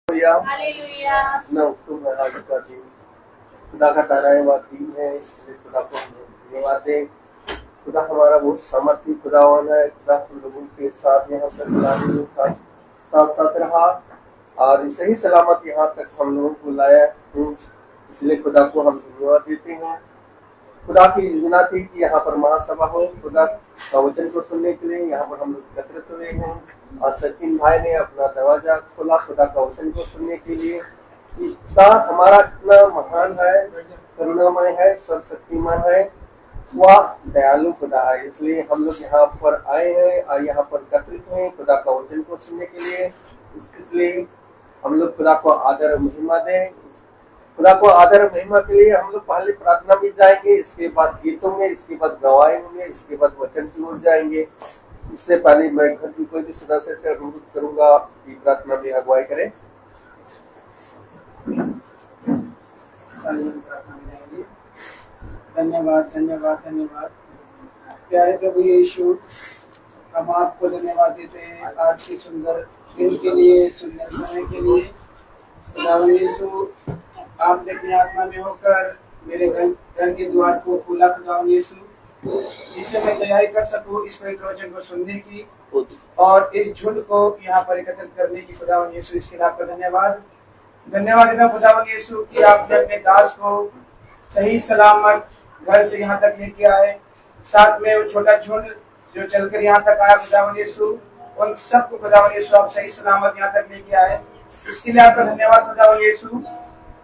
Hallelujah. 9 अक्टूबर आज का दिन खुदा का ठहराया हुआ दिन है, इसलिए खुदा को हम धन्यवाद दें। खुदा हमारा बहुत सामर्थी खुदावन है। खुदा हम लोगों के साथ यहाँ तक लाने में साथ साथ रहा और सही सलामत यहाँ तक हम लोगों को लाया हूँ, इसलिए खुदा को हम धन्यवाद देते हैं। खुदा की योजना थी कि यहाँ पर महासभा हो, खुदा का वचन को सुनने के लिए यहाँ पर हम लोग एकत्रित हुए हैं और सचिन भाई ने अपना दरवाजा खोला खुदा का वचन को सुनने के लिए। खुदा हमारा कितना महान है, करुणामय है, सर्वशक्तिमान है, वह दयालु खुदा है। इसलिए हम लोग यहाँ पर आए हैं और यहाँ पर एकत्रित हुए खुदा का वचन को सुनने के लिए। इसलिए हम लोग खुदा को आदर और महिमा दें। खुदा को आदर और महिमा के लिए हम लोग पहले प्रार्थना में जाएंगे, इसके बाद गीतों में, इसके बाद गवाही होंगे, इसके बाद वचन की ओर जाएंगे। इससे पहले मैं घर की कोई भी सदस्य से अनुरोध करूंगा कि प्रार्थना में अगुवाई करें। धन्यवाद धन्यवाद धन्यवाद प्यारे प्रभु यीशु, हम आपको धन्यवाद देते हैं आज की सुंदर दिन के लिए, सुंदर समय के लिए। खुदावन यीशु, आपने अपनी आत्मा में होकर मेरे घर के द्वार को खोला खुदावन यीशु, जिससे मैं तैयारी कर सकूं इस पवित्र वचन को सुनने की और इस झुंड को यहाँ पर एकत्रित करने की। खुदावन यीशु, इसके लिए आपका धन्यवाद देता हूं खुदावन यीशु कि आपने अपने दास को सही सलामत घर से यहाँ तक लेके आए, साथ में वो छोटा झुंड जो चलकर यहाँ तक आया खुदावन यीशु, उन सबको खुदावन यीशु आप सही सलामत यहाँ तक लेके आए, इसके लिए आपका धन्यवाद खुदावन यीशु।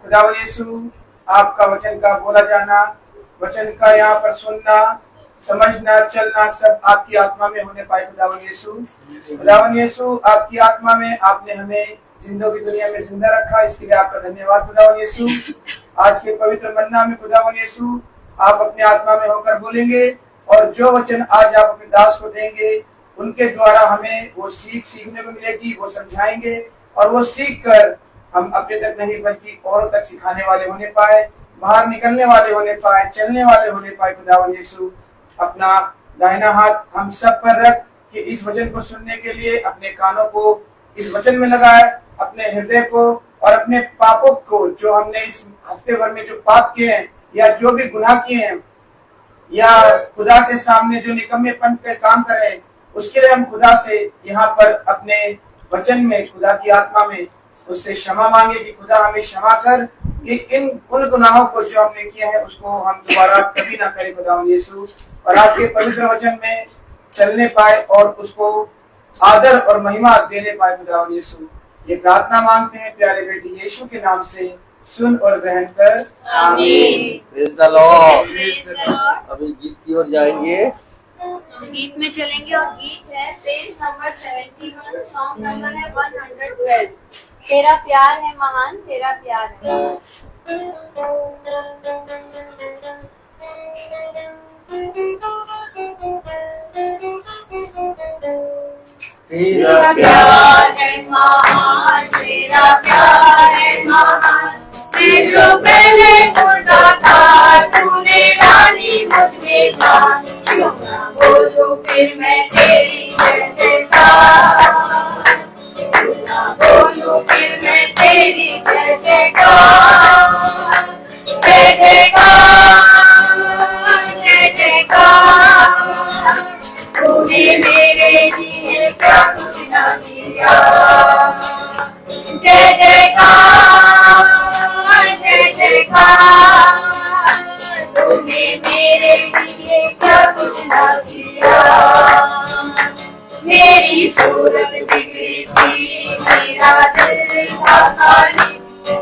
खुदावन यीशु, आपका वचन का बोला जाना, वचन का यहाँ पर सुनना, समझना, चलना सब आपकी आत्मा में होने पाए खुदावन यीशु। खुदावन यीशु, आपकी आत्मा में आपने हमें जिंदों की दुनिया में जिंदा रखा, इसके लिए आपका धन्यवाद खुदावन यीशु। आज के पवित्र मन्ना में खुदावन यीशु आप अपने आत्मा में होकर बोलेंगे और जो वचन आज आप अपने दास को देंगे उनके द्वारा हमें वो सीखने को मिलेगी, वो समझाएंगे और वो सीख कर हम अपने तक नहीं बल्कि औरों तक सिखाने वाले होने पाए, बाहर निकलने वाले होने पाए, चलने वाले होने पाए। खुदावन यीशु, अपना दाहिना हाथ हम सब पर रख कि इस वचन को सुनने के लिए अपने कानों को इस वचन में लगाए, अपने हृदय को और अपने पापों को, जो हमने इस हफ्ते भर में जो पाप किए हैं या जो भी गुनाह किए हैं या खुदा के सामने जो निकम्मेपन के काम कर रहे हैं, उसके लिए हम खुदा से यहाँ पर अपने वचन में, खुदा की आत्मा में उससे क्षमा मांगे कि खुदा हमें क्षमा कर कि उन गुनाहों को जो हमने किया है उसको हम दोबारा कभी ना करें खुदावन यीशु, और आपके पवित्र वचन में चलने पाए और उसको आदर और महिमा देने पाए खुदावन यीशु। ये प्रार्थना मांगते हैं प्यारे बेटे यीशु के नाम से, सुन और ग्रहण कर, आमीन। Praise the Lord. अभी गीत की ओर जाएंगे, गीत में चलेंगे और गीत है पेज नंबर 71, सॉन्ग नंबर है 112। तेरा प्यार है महान, तेरा प्यार है। तेरा प्यार है महान, तेरा प्यार है महान, मैं जो पहले मुर्दा था तूने डाली मुझ में जान, क्यों ना बोलूं फिर मैं तेरी जय जयकार, क्यों ना बोलूं फिर मैं तेरी जय जयकार, जय जयकार, जय जयकार, तूने मेरे लिए क्या कुछ ना किया, जय जयकार, जय जयकार, तूने मेरे लिए क्या कुछ ना किया। मेरी सूरत बिगड़ी थी, मेरा दिल था खाली,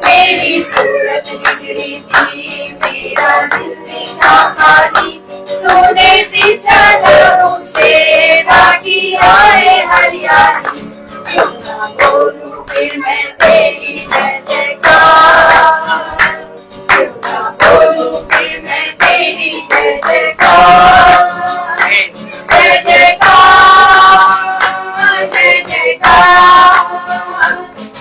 मेरी सूरत बिगड़ी थी, मेरा दिल था खाली, तूने सिंचा लहू से राखी आए हरियाली, क्यों ना बोलूं फिर मैं तेरी जय जयकार, क्यों ना बोलूं फिर मैं तेरी जय जयकार, जय जयकार, जय जयकार,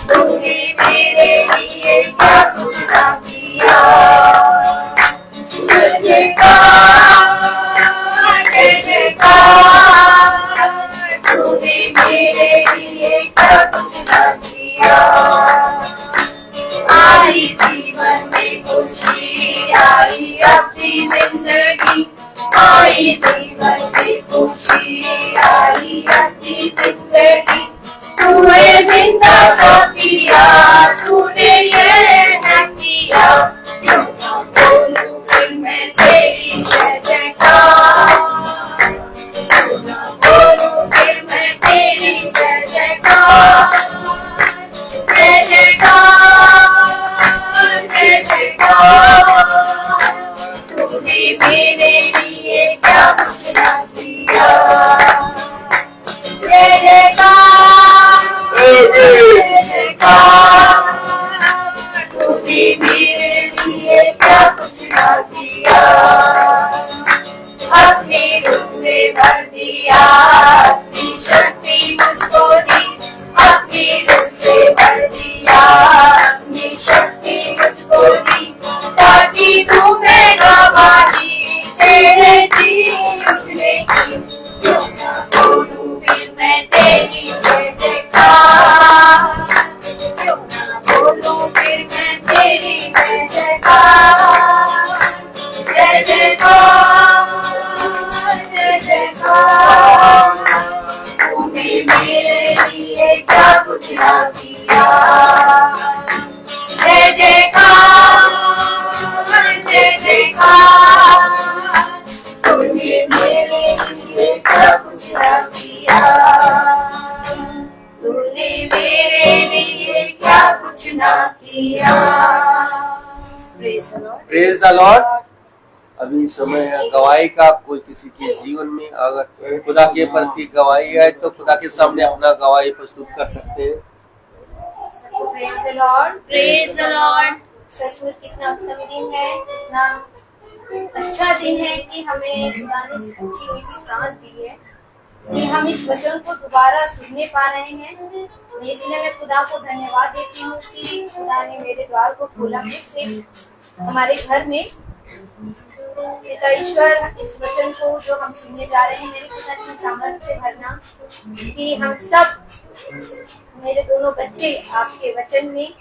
तूने मेरे लिए क्या कुछ ना किया, जय जयकार, जय जयकार, तूने मेरे लिए क्या कुछ ना किया। ना किया। Praise the Lord. Praise the Lord. अभी समय है गवाही का। कोई किसी के जीवन में अगर खुदा के प्रति गवाही है तो खुदा के सामने अपना गवाही प्रस्तुत कर सकते हैं। Praise the Lord. Praise the Lord. सचमुच कितना उत्तम दिन है, कितना अच्छा दिन है कि हमें खुदा ने अच्छी मीठी सांस दी है कि हम इस वचन को दोबारा सुनने पा रहे हैं। इसलिए मैं खुदा को धन्यवाद देती हूँ कि खुदा ने मेरे द्वार को खोला फिर से हमारे घर में। पिता ईश्वर, इस वचन को जो हम सुनने जा रहे हैं मेरे खुदा की सामर्थ से भरना कि हम सब, मेरे दोनों बच्चे आपके वचन में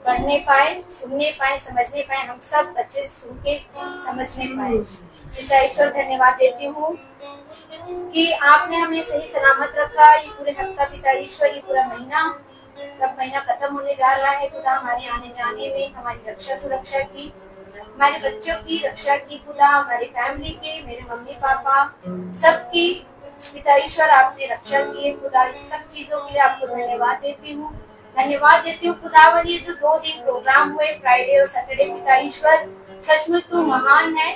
पढ़ने पाए, सुनने पाए, समझने पाए। हम सब बच्चे सुन के समझने पाए। पिता ईश्वर धन्यवाद देती हूँ कि आपने हमें सही सलामत रखा ये पूरे हफ्ता। पिता ईश्वर, ये पूरा महीना, जब महीना खत्म होने जा रहा है खुदा, हमारे आने जाने में हमारी रक्षा सुरक्षा की, हमारे बच्चों की रक्षा की खुदा, हमारी फैमिली के, मेरे मम्मी पापा सबकी पिता ईश्वर आपने रक्षा की है खुदा। इस सब चीजों के लिए आपको धन्यवाद देती हूँ। धन्यवाद देती हूँ खुदावन, ये जो 2 दिन प्रोग्राम हुए फ्राइडे और सैटरडे, पिता ईश्वर सचमुच तू महान है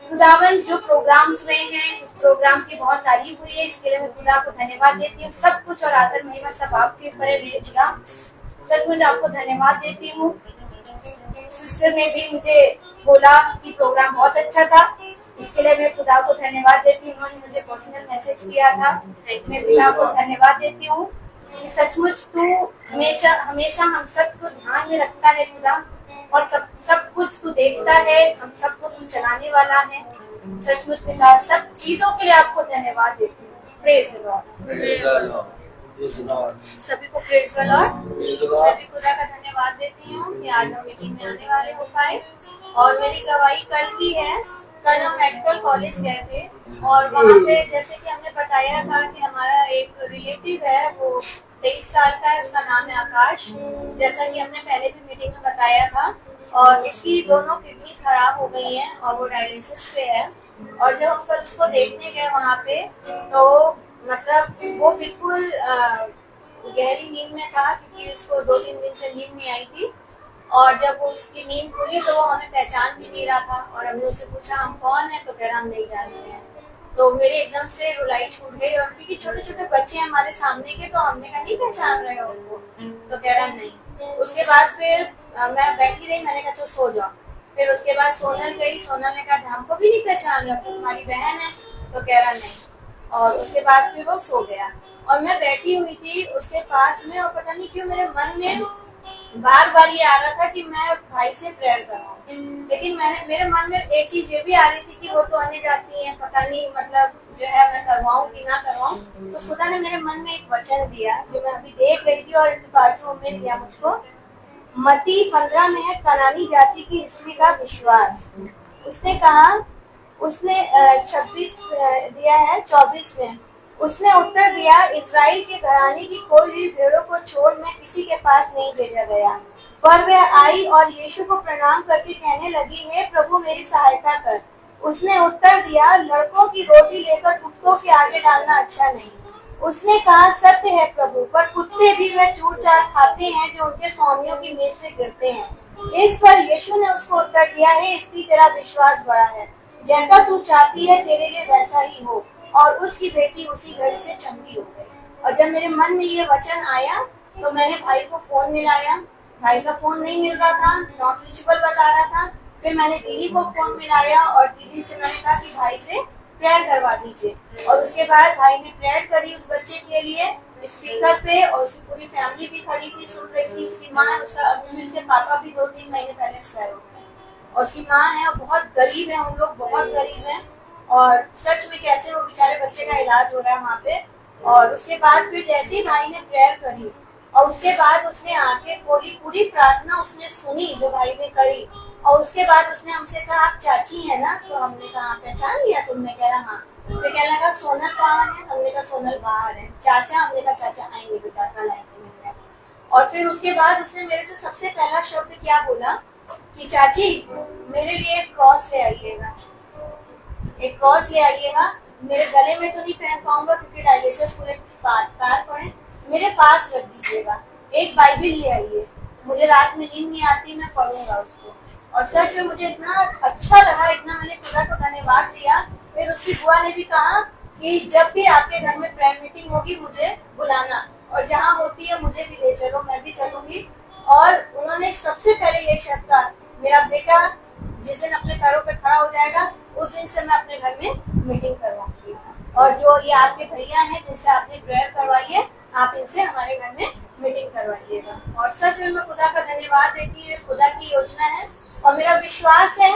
खुदावन। जो प्रोग्राम्स हुए हैं उस प्रोग्राम की बहुत तारीफ हुई है, इसके लिए मैं खुदा को धन्यवाद देती हूँ। सब कुछ और आदर महिमा सब आपके ऊपर है मेरे खुदा। सचमुच आपको धन्यवाद देती हूँ। सिस्टर ने भी मुझे बोला कि प्रोग्राम बहुत अच्छा था, इसके लिए मैं खुदा को धन्यवाद देती हूँ। उन्होंने मुझे पर्सनल मैसेज किया था, मैं खुदा को धन्यवाद देती हूँ कि सचमुच तू हमेशा हम सबको ध्यान में रखता है खुदा, और सब कुछ तू देखता है, हम सबको तू चलाने वाला है। सचमुच पिता, सब चीजों के लिए आपको धन्यवाद देती हूँ। Praise the Lord. सभी को प्रेज द लॉर्ड। मैं भी खुदा का धन्यवाद देती हूँ कि आज हम मीटिंग में आने वाले हो पाए। और मेरी गवाही कल की है। कल हम मेडिकल कॉलेज गए थे और वहाँ पे जैसे कि हमने बताया था कि हमारा एक रिलेटिव है, वो 23 साल का है, उसका नाम है आकाश, जैसा कि हमने पहले भी मीटिंग में बताया था। और उसकी दोनों किडनी खराब हो गई हैं और वो डायलिसिस पे है। और जब हम कल उसको देखने गए वहाँ पे, तो मतलब वो बिल्कुल गहरी नींद में था, क्योंकि उसको 2-3 दिन से नींद नहीं आई थी। और जब वो उसकी नींद खुली तो वो हमें पहचान भी नहीं रहा था। और हमने उससे पूछा हम कौन है, तो कह रहा हम नहीं जानते हैं। तो मेरे एकदम से रुलाई छूट गई, और क्योंकि छोटे छोटे बच्चे हैं हमारे सामने के, तो हमने कहा नहीं पहचान रहे हो उनको, तो कह रहा नहीं। उसके बाद फिर मैं बैठी रही, मैंने कहा चलो सो जाओ। फिर उसके बाद सोनल गई, सोनल ने कहा हमको भी नहीं पहचान रहा, तुम्हारी बहन है, तो कह रहा नहीं। और उसके बाद फिर वो सो गया। और मैं बैठी हुई थी उसके पास में, और पता नहीं क्यों मेरे मन में बार बार ये आ रहा था कि मैं भाई से प्रेयर कराऊं। लेकिन मेरे मन में एक चीज ये भी आ रही थी कि वो तो आने जाती है, पता नहीं मतलब जो है मैं करवाऊं कि ना करवाऊं। तो खुदा ने मेरे मन में एक वचन दिया जो मैं अभी देख रही थी, और पासों में दिया मुझको। मत्ती 15 में है कनानी जाति की स्त्री का विश्वास। उसने कहा, उसने 26 दिया है 24 में, उसने उत्तर दिया, इस्राएल के घराने की कोई भी भेड़ों को छोड़ मैं किसी के पास नहीं भेजा गया। पर वह आई और यीशु को प्रणाम करके कहने लगी, हे प्रभु मेरी सहायता कर। उसने उत्तर दिया, लड़कों की रोटी लेकर कुत्तों के आगे डालना अच्छा नहीं। उसने कहा, सत्य है प्रभु, पर कुत्ते भी वह चूर चार खाते हैं जो उनके स्वामियों की मेज से गिरते हैं। इस पर यीशु ने उसको उत्तर दिया, हे स्त्री तेरा विश्वास बड़ा है, जैसा तू चाहती है तेरे लिए वैसा ही हो। और उसकी बेटी उसी घड़ी से चंगी हो गई। और जब मेरे मन में ये वचन आया तो मैंने भाई को फोन मिलाया, भाई का फोन नहीं मिल रहा था, नॉट रीचेबल बता रहा था। फिर मैंने दीदी को फोन मिलाया और दीदी से मैंने कहा कि भाई से प्रेयर करवा दीजिए। और उसके बाद भाई ने प्रेयर करी उस बच्चे के लिए स्पीकर पे, और उसकी पूरी फैमिली भी खड़ी थी, सुन रही थी। उसकी माँ, उसके पापा भी 2-3 महीने पहले एक्सपायर हो गए, और उसकी माँ है और बहुत गरीब है, उन लोग बहुत गरीब है। और सच में कैसे वो बेचारे बच्चे का इलाज हो रहा है वहाँ पे। और उसके बाद फिर जैसे ही भाई ने प्रेयर करी और उसके बाद उसने आंखें खोली, पूरी प्रार्थना उसने सुनी जो भाई ने करी। और उसके बाद उसने हमसे कहा, आप चाची है ना? तो हमने कहा पहचान लिया तुमने? कह रहा हाँ। फिर कहने लगा, सोनल कहाँ है? हमने कहा सोनल बाहर है। चाचा? हमने कहा चाचा आएंगे बेटा, कल आएंगे। और फिर उसके बाद उसने मेरे से सबसे पहला शब्द क्या बोला कि चाची मेरे लिए एक क्रॉस ले आइएगा, एक क्रॉस ले आइएगा। मेरे गले में तो नहीं पहन पाऊंगा क्योंकि डायलिसिस पूरे पार पड़े, मेरे पास रख दीजिएगा। एक बाइबिल ले आइए। मुझे रात में नींद नहीं आती, मैं पढ़ूंगा उसको। और सच में मुझे इतना अच्छा लगा, इतना मैंने खुदा को धन्यवाद दिया। फिर उसकी बुआ ने भी कहा कि जब भी आपके घर में प्रेयर मीटिंग होगी मुझे बुलाना, और जहाँ होती है मुझे भी ले चलो, मैं भी चलूंगी। और उन्होंने सबसे पहले ये शर्त कहा, मेरा बेटा जिस दिन अपने पैरों पे खड़ा हो जाएगा उस दिन से मैं अपने घर में मीटिंग करवाऊंगी। और जो ये आपके भैया हैं जिनसे आपने प्रेयर करवाई है, आप इनसे हमारे घर में मीटिंग करवाइएगा। और सच में मैं खुदा का धन्यवाद देती हूँ, खुदा की योजना है। और मेरा विश्वास है,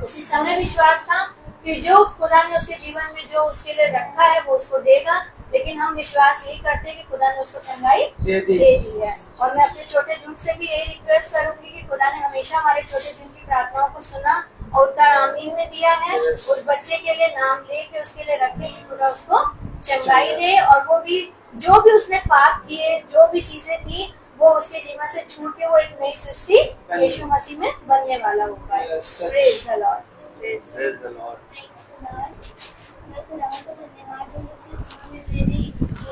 उसी समय विश्वास था कि जो खुदा ने उसके जीवन में जो उसके लिए रखा है वो उसको देगा। लेकिन हम विश्वास यही करते हैं कि खुदा ने उसको चंगाई दे दी है। और मैं अपने छोटे झुंड से भी यही रिक्वेस्ट करूंगी कि खुदा ने हमेशा हमारे छोटे झुंड की प्रार्थनाओं को सुना और उत्तर आमीन में दिया है। उस बच्चे के लिए नाम लेके उसके लिए रखे कि खुदा उसको चंगाई दे, और वो भी जो भी उसने पाप किए, जो भी चीजें थी, वो उसके जीवन से छूट के वो एक नई सृष्टि यीशु मसीह में बनने वाला होगा। Praise the Lord, praise the Lord. मैं खुदा को धन्यवाद दूंगी कि उन्होंने मेरी जो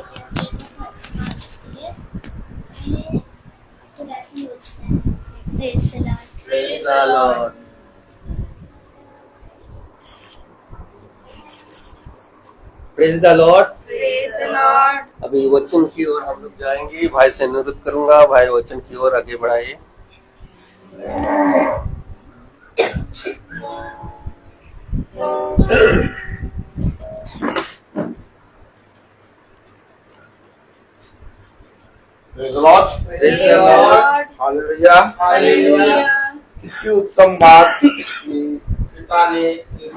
ये खुदा की योजना है। Praise the Lord, praise the Lord. Praise the Lord, praise the Lord. अभी वचन की ओर हम लोग जाएंगे। भाई से अनुरोध करूंगा, भाई वचन की ओर आगे बढ़ाइए। Praise the Lord, praise the Lord, hallelujah. Hallelujah. कितनी उत्तम बात कि पिता ने ये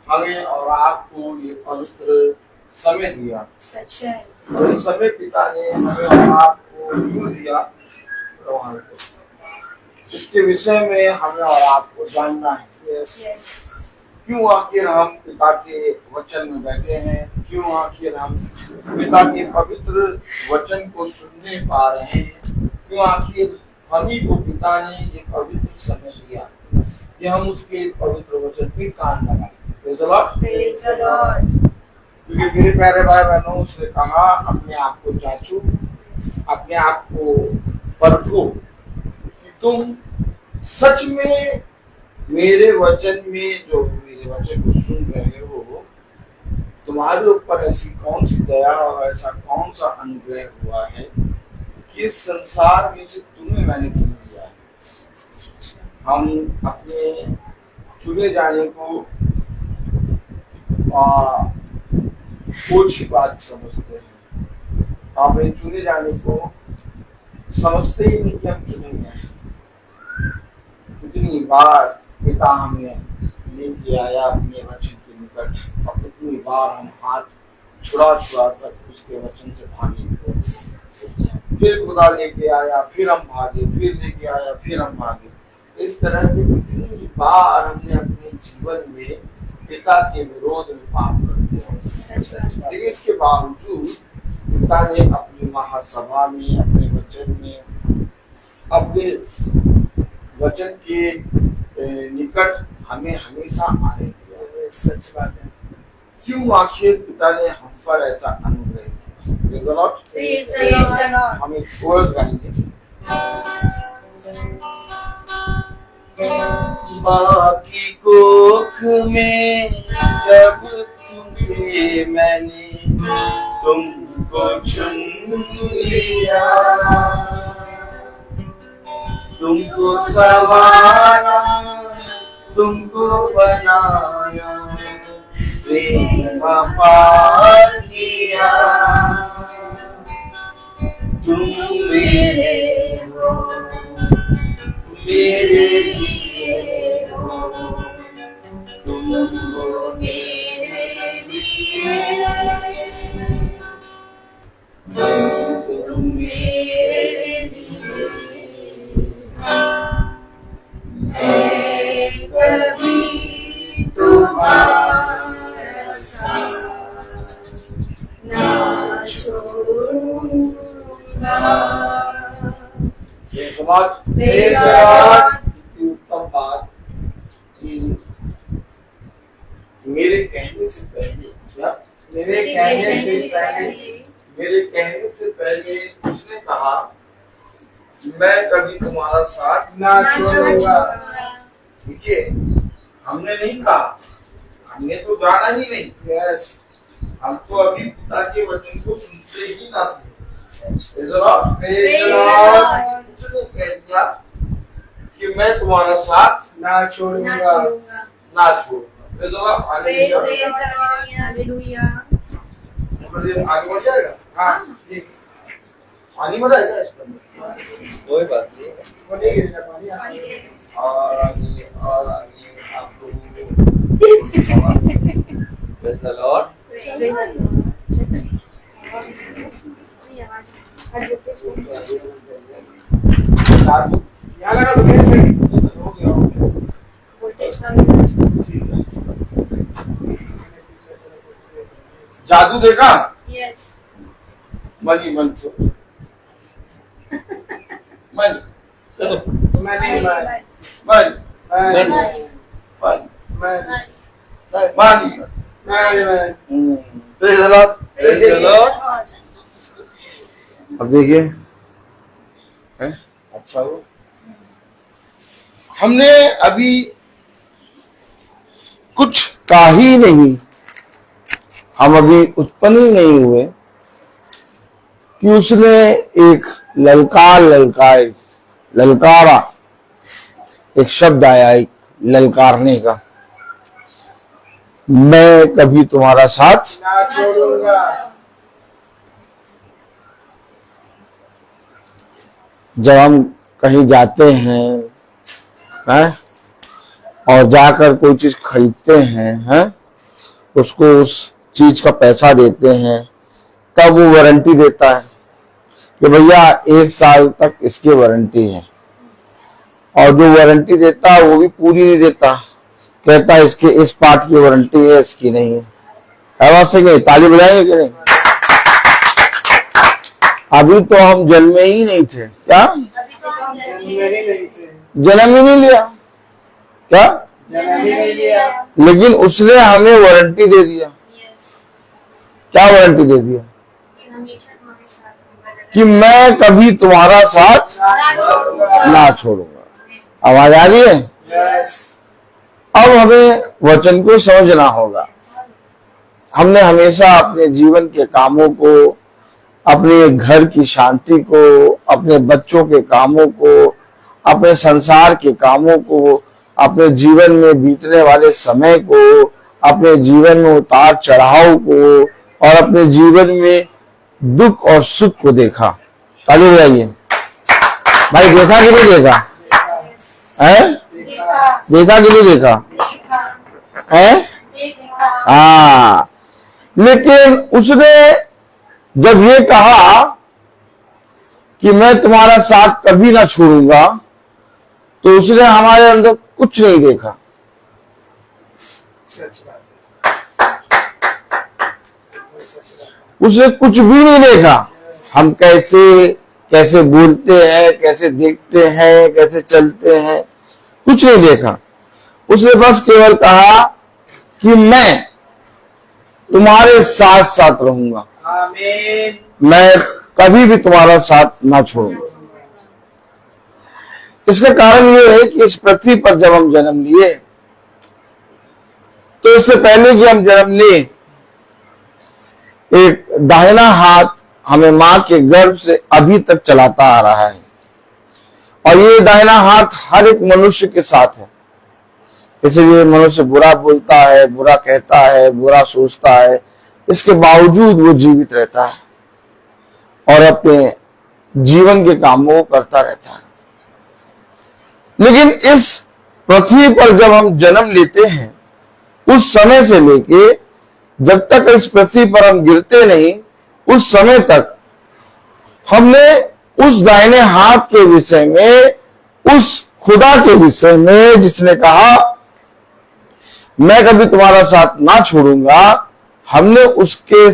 हमें और आपको ये पवित्र समय दिया। सच है। और इस समय पिता ने हमें और आपको क्यों दिया, इसके विषय में हमें और आपको जानना है। यस। क्यों आखिर हम पिता के वचन में बैठे हैं, क्यों आखिर हम पिता के पवित्र वचन को सुनने पा रहे हैं, क्यों आखिर हम ही को पिता ने ये पवित्र समय दिया कि हम उसके पवित्र वचन पे कान लगाएं। Praise the Lord, praise the Lord. क्योंकि मेरे प्यारे भाई बहनों, उसने कहा अपने आप को जांचो, अपने आप को परखो कि तुम सच में मेरे वचन में, जो मेरे वचन को सुन रहे हो, तुम्हारे ऊपर ऐसी कौन सी दया और ऐसा कौन सा अनुग्रह हुआ है कि इस संसार में से तुम्हें मैंने चुन लिया है। हम अपने चुने जाने को कुछ बात समझते हैं, हमें चुने जाने को समझते ही नहीं कि हम चुने गए। कितनी बार पिता हमें लेके आया अपने वचन के निकट, और कितनी बार हम हाथ छुड़ा छुड़ा कर उसके वचन से भागे। फिर खुदा लेके आया, फिर हम भागे, फिर लेके आया, फिर हम भागे। इस तरह से कितनी बार हमने अपने जीवन में पिता के विरोध में पाप कर दिया। लेकिन इसके बावजूद पिता ने अपनी महासभा में, अपने वचन में, अपने वचन के निकट हमें हमेशा आने दिया। सच बात है। क्यों आखिर पिता ने हम पर ऐसा अनुग्रह किया? Praise the Lord, praise the Lord. हम एक कोरस गाएंगे। माँ की कोख में जब तुमने मैंने तुमको चुन लिया, तुमको संवारा, तुमको बनाया, प्रेम पार किया। तुम मेरे हो, मेरे लिए हो, तुम हो मेरे लिए, तुम मेरे लिए। मैं कभी तुम्हारा साथ ना छोड़ूंगा। ये समाज इतनी उत्तम बात कि मेरे कहने से पहले, या मेरे कहने से पहले उसने कहा मैं कभी तुम्हारा साथ ना छोड़ूंगा। देखिए, हमने नहीं कहा, हमने तो जाना ही नहीं। यस, हम तो अभी पिता के वचन को सुनते ही ना थे। Praise the Lord. उसने कह दिया कि मैं तुम्हारा साथ ना छोड़ूंगा। ना छोड़ूंगा। Praise the Lord. हालेलुया। आगे बढ़ जाएगा। हाँ ठीक, पानी में जाएगा इसका कोई बात नहीं। पानी गिरेगा, पानी और आगे आप लोगों Praise the Lord. यहाँ लगा तो कैसे हो गया। जादू देखा मनी मन से मन चलो मैं नहीं मान मन मैं मन मैं मन Praise the Lord. Praise the Lord. अब देखिए, अच्छा हो हमने अभी कुछ कहा ही नहीं, हम अभी उत्पन्न ही नहीं हुए कि उसने एक ललकारा, एक शब्द आया, एक ललकारने का, मैं कभी तुम्हारा साथ ना छोड़ूंगा। जब हम कहीं जाते हैं और जाकर कोई चीज खरीदते हैं, उसको उस चीज का पैसा देते हैं, तब वो वारंटी देता है कि भैया 1 साल तक इसकी वारंटी है, और जो वारंटी देता है वो भी पूरी नहीं देता, कहता है इसके इस पार्ट की वारंटी है, इसकी नहीं है। आवाज से नहीं, ताली बजाएंगे कि नहीं? अभी तो हम जन्मे ही नहीं थे, क्या जन्म ही नहीं लिया, क्या जन्म ही नहीं लिया, लेकिन उसने हमें वारंटी दे दिया। क्या वारंटी दे दिया? कि मैं कभी तुम्हारा साथ ना छोड़ूंगा। आवाज आ रही है? यस, अब हमें वचन को समझना होगा। हमने हमेशा अपने जीवन के कामों को, अपने घर की शांति को, अपने बच्चों के कामों को, अपने संसार के कामों को, अपने जीवन में बीतने वाले समय को, अपने जीवन में उतार चढ़ाव को, और अपने जीवन में दुख और सुख को देखा। ताली बजाइए भाई, देखा कि नहीं देखा है? देखा कि नहीं देखा है? हाँ, लेकिन उसने जब ये कहा कि मैं तुम्हारा साथ कभी ना छोड़ूंगा, तो उसने हमारे अंदर कुछ नहीं देखा। सच बात है। उसने कुछ भी नहीं देखा। हम कैसे बोलते हैं, कैसे देखते हैं, कैसे चलते हैं, कुछ नहीं देखा। उसने बस केवल कहा कि मैं तुम्हारे साथ साथ रहूंगा, आमीन। मैं कभी भी तुम्हारा साथ ना छोड़ूंगा। इसका कारण ये है कि इस पृथ्वी पर जब हम जन्म लिए, तो इससे पहले कि हम जन्म लिए, एक दाहिना हाथ हमें मां के गर्भ से अभी तक चलाता आ रहा है, और ये दाहिना हाथ हर एक मनुष्य के साथ है। इसलिए मनुष्य बुरा बोलता है, बुरा कहता है, बुरा सोचता है, इसके बावजूद वो जीवित रहता है और अपने जीवन के कामों को करता रहता है। लेकिन इस पृथ्वी पर जब हम जन्म लेते हैं, उस समय से लेके जब तक इस पृथ्वी पर हम गिरते नहीं, उस समय तक हमने उस दाहिने हाथ के विषय में, उस खुदा के विषय में जिसने कहा मैं कभी तुम्हारा साथ ना छोड़ूंगा, हमने उसके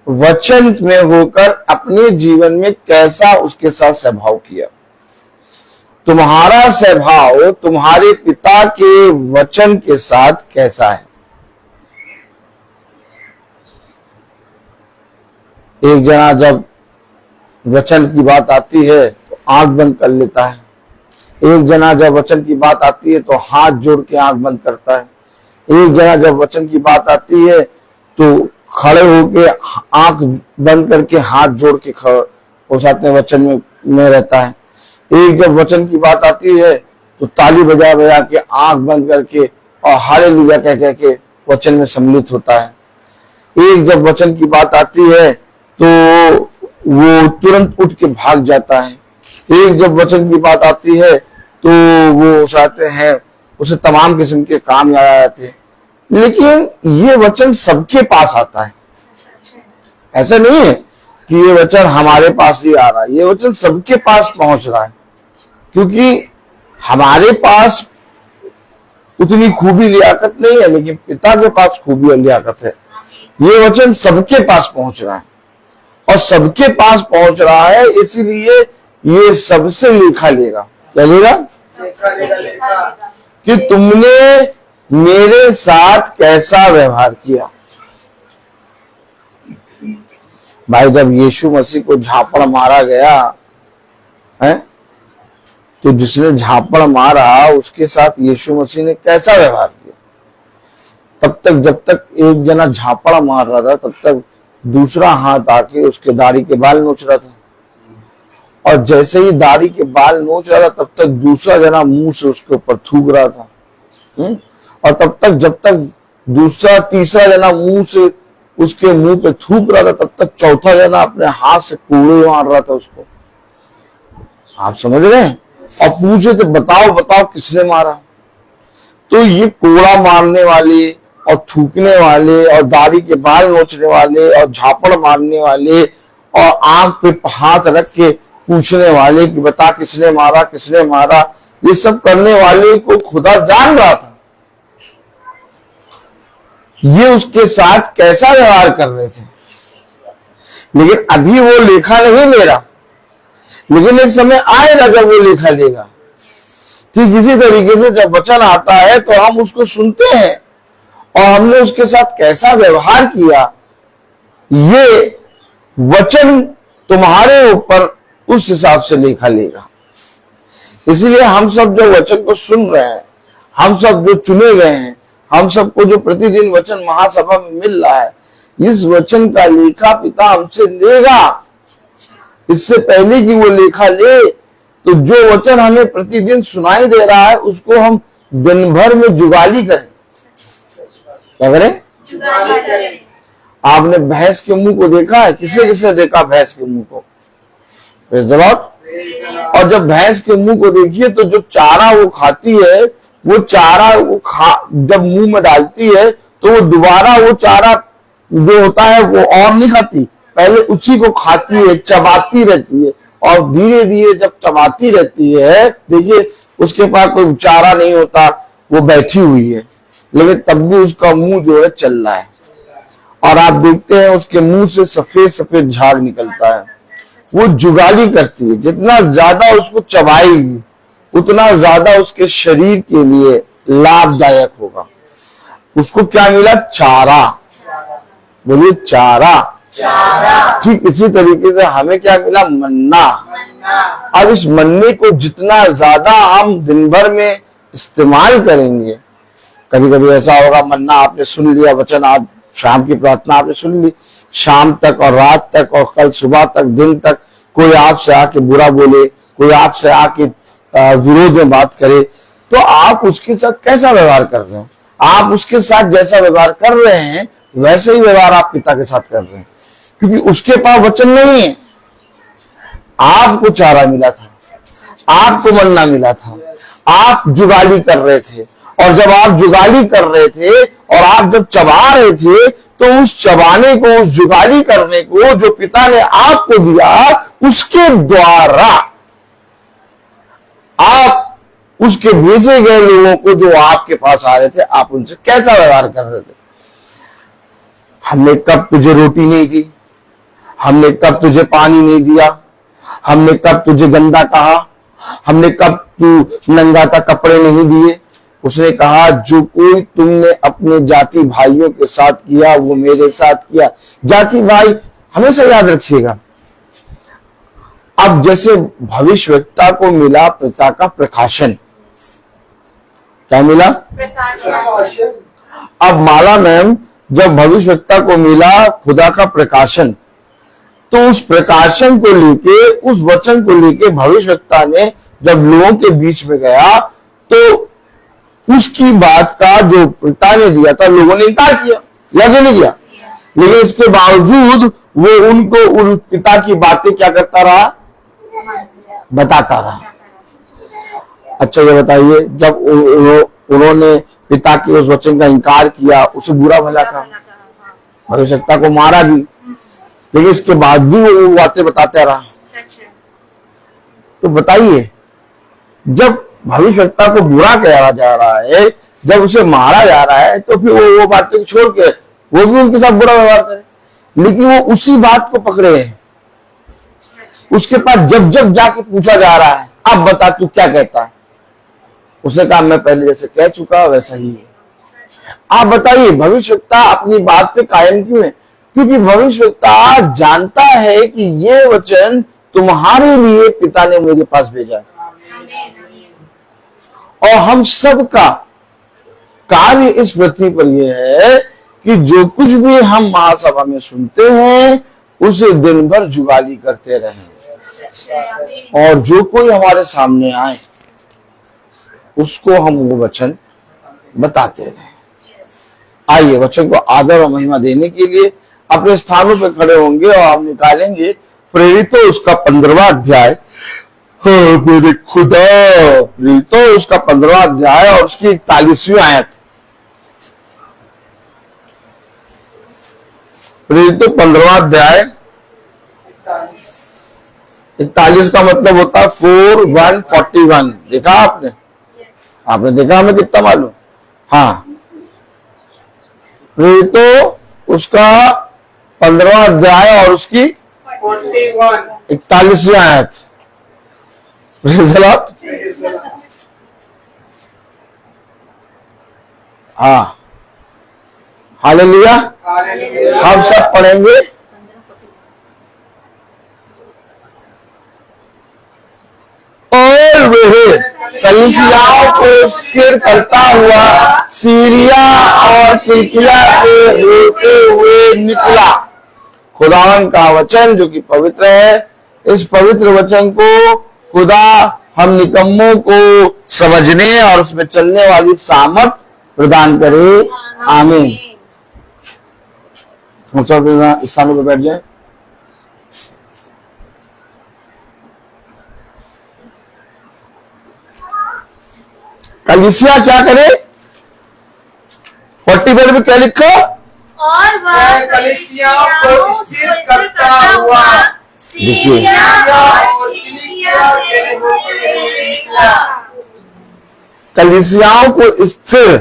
वचन में होकर अपने जीवन में कैसा उसके साथ स्वभाव किया। तुम्हारा स्वभाव तुम्हारे पिता के वचन के साथ कैसा है? एक जना जब वचन की बात आती है तो आंख बंद कर लेता है। एक जना जब वचन की बात आती है तो हाथ जोड़ के आंख बंद करता है। एक जना जब वचन की बात आती है तो खड़े होके आंख बंद करके हाथ जोड़ के उस आते वचन में रहता है। एक जब वचन की बात आती है तो ताली बजा बजा के आंख बंद करके और हालेलुया कह के वचन में सम्मिलित होता है। एक जब वचन की बात आती है तो वो तुरंत उठ के भाग जाता है। एक जब वचन की बात आती है तो वो चाहते हैं उसे तमाम किस्म के काम याद आ जाते हैं। लेकिन ये वचन सबके पास आता है। ऐसा नहीं है कि ये वचन हमारे पास ही आ रहा है, ये वचन सबके पास पहुंच रहा है, क्योंकि हमारे पास उतनी खूबी लियाकत नहीं है, लेकिन पिता के पास खूबी और लियाकत है। ये वचन सबके पास पहुंच रहा है और सबके पास पहुंच रहा है, इसीलिए ये सबसे लेखा लेगा। क्या लेगा? कि तुमने मेरे साथ कैसा व्यवहार किया। भाई जब यीशु मसीह को झापड़ मारा गया है तो जिसने झापड़ मारा उसके साथ यीशु मसीह ने कैसा व्यवहार किया। तब तक जब तक एक जना झापड़ मार रहा था तब तक दूसरा हाथ आके उसके दाढ़ी के बाल नोच रहा था, और जैसे ही दाढ़ी के बाल नोच रहा था तब तक दूसरा जना मुंह से उसके ऊपर थूक रहा था। और तब तक जब तक दूसरा तीसरा जना मुंह से उसके मुंह पे थूक रहा था तब तक चौथा जना अपने हाथ से कोड़े मार रहा था उसको। आप समझ रहे हैं? और पूछे तो बताओ बताओ किसने मारा। तो ये कोड़ा मारने वाले और थूकने वाले और दाढ़ी के बाल नोचने वाले और झापड़ मारने वाले और आंख पे हाथ रख के पूछने वाले कि बता किसने मारा किसने मारा, ये सब करने वाले को खुदा जान रहा था ये उसके साथ कैसा व्यवहार कर रहे थे। लेकिन अभी वो लेखा नहीं ले रहा, लेकिन एक समय आएगा जब वो लेखा लेगा। ठीक इसी तरीके से जब वचन आता है तो हम उसको सुनते हैं और हमने उसके साथ कैसा व्यवहार किया, ये वचन तुम्हारे ऊपर उस हिसाब से लेखा लेगा। इसलिए हम सब जो वचन को सुन रहे हैं, हम सब जो चुने गए हैं, हम सबको जो प्रतिदिन वचन महासभा में मिल रहा है, इस वचन का लेखा पिता हमसे लेगा। इससे पहले कि वो लेखा ले तो जो वचन हमें प्रतिदिन सुनाई दे रहा है उसको हम दिन भर में जुगाली करें। क्या करें? जुगाली करें। आपने भैंस के मुंह को देखा है? किसे किसे देखा भैंस के मुंह को? Praise the Lord. और जब भैंस के मुंह को देखिए तो जो चारा वो खाती है, वो चारा वो जब मुंह में डालती है तो वो दोबारा वो चारा जो होता है वो और नहीं खाती, पहले उसी को खाती है, चबाती रहती है, और धीरे धीरे जब चबाती रहती है, देखिए उसके पास कोई चारा नहीं होता, वो बैठी हुई है, लेकिन तब भी उसका मुंह जो है चल रहा है। और आप देखते हैं उसके मुंह से सफेद सफेद झाग निकलता है। वो जुगाली करती है, जितना ज्यादा उसको चबाएगी उतना ज्यादा उसके शरीर के लिए लाभदायक होगा। उसको क्या मिला? चारा। बोलिए चारा। ठीक इसी तरीके से हमें क्या मिला? मन्ना। अब इस मन्ने को जितना ज्यादा हम दिन भर में इस्तेमाल करेंगे, कभी कभी ऐसा होगा मन्ना आपने सुन लिया, वचन आज शाम की प्रार्थना आपने सुन ली, शाम तक और रात तक और कल सुबह तक दिन तक कोई आपसे आके बुरा बोले, कोई आपसे आके विरोध में बात करे, तो आप उसके साथ कैसा व्यवहार कर रहे हैं? आप उसके साथ जैसा व्यवहार कर रहे हैं वैसे ही व्यवहार आप पिता के साथ कर रहे हैं, क्योंकि उसके पास वचन नहीं है। आपको चारा मिला था, आपको मन्ना मिला था, आप जुगाली कर रहे थे, और जब आप जुगाली कर रहे थे और आप जब चबा रहे थे तो उस चबाने को, उस जुगाली करने को जो पिता ने आपको दिया, उसके द्वारा आप उसके भेजे गए लोगों को जो आपके पास आ रहे थे, आप उनसे कैसा व्यवहार कर रहे थे। हमने कब तुझे रोटी नहीं दी, हमने कब तुझे पानी नहीं दिया, हमने कब तुझे गंदा कहा, हमने कब तू नंगा था कपड़े नहीं दिए। उसने कहा जो कोई तुमने अपने जाति भाइयों के साथ किया वो मेरे साथ किया। जाति भाई हमेशा याद रखिएगा, अब जैसे भविष्यवक्ता को मिला पिता का प्रकाशन, क्या मिला? प्रकाशन। अब माला मैम, जब भविष्यवक्ता को मिला खुदा का प्रकाशन, तो उस प्रकाशन को लेके, उस वचन को लेके भविष्यवक्ता ने जब लोगों के बीच में गया तो उसकी बात का जो पिता ने दिया था लोगों ने इनकार किया, या नहीं किया? लेकिन इसके बावजूद वो उनको उन पिता की बातें क्या करता रहा? बताता रहा। अच्छा ये बताइए, जब उन्होंने पिता के उस वचन का इनकार किया, उसे बुरा भला कहा, भविष्यवक्ता को मारा भी, लेकिन इसके बाद भी वो बातें बताते रहा। तो बताइए, जब भविष्यवक्ता को बुरा कहा जा रहा है, जब उसे मारा जा रहा है, तो फिर वो बातें छोड़ के वो भी उनके साथ बुरा व्यवहार करे, लेकिन वो उसी बात को पकड़े हैं। उसके पास जब जब जाके पूछा जा रहा है, अब बता तू क्या कहता है, उसने कहा मैं पहले जैसे कह चुका वैसा ही है। आप बताइए, भविष्यवक्ता अपनी बात पे कायम क्यों है? क्योंकि भविष्यवक्ता जानता है कि ये वचन तुम्हारे लिए पिता ने मेरे पास भेजा है, और हम सब का कार्य इस पृथ्वी पर यह है कि जो कुछ भी हम महासभा में सुनते हैं उसे दिन भर जुगाली करते रहें, और जो कोई हमारे सामने आए उसको हम वो वचन बताते रहें। आइए वचन को आदर और महिमा देने के लिए अपने स्थानों पर खड़े होंगे और हम निकालेंगे प्रेरितों उसका 15वां अध्याय। हाँ मेरे खुदा, प्रेरितों उसका 15वां अध्याय और उसकी 41वीं आयत। प्रेरितों 15वां अध्याय 41 का मतलब होता है 4141। देखा आपने? आपने देखा? हमें कितना मालूम? हाँ, प्रेरितों उसका 15वां अध्याय और उसकी 41वीं आयत। Praise the Lord. हाँ, हालेलुया। हम सब पढ़ेंगे। और वह कलीसियाओं को स्थिर करता हुआ सीरिया और किलिकिया से होते हुए निकला। खुदावन का वचन जो कि पवित्र है, इस पवित्र वचन को खुदा हम निकम्मों को समझने और उसमें चलने वाली सामर्थ प्रदान करे। आमीन। हम सब स्थानों पर बैठ जाए। कलीसिया क्या करे? 40 में क्या लिखा? और वह कलीसियाओं को स्थिर करता हुआ सीरिया और किलिकिया से होते हुए निकला। कलीसियाओं को स्थिर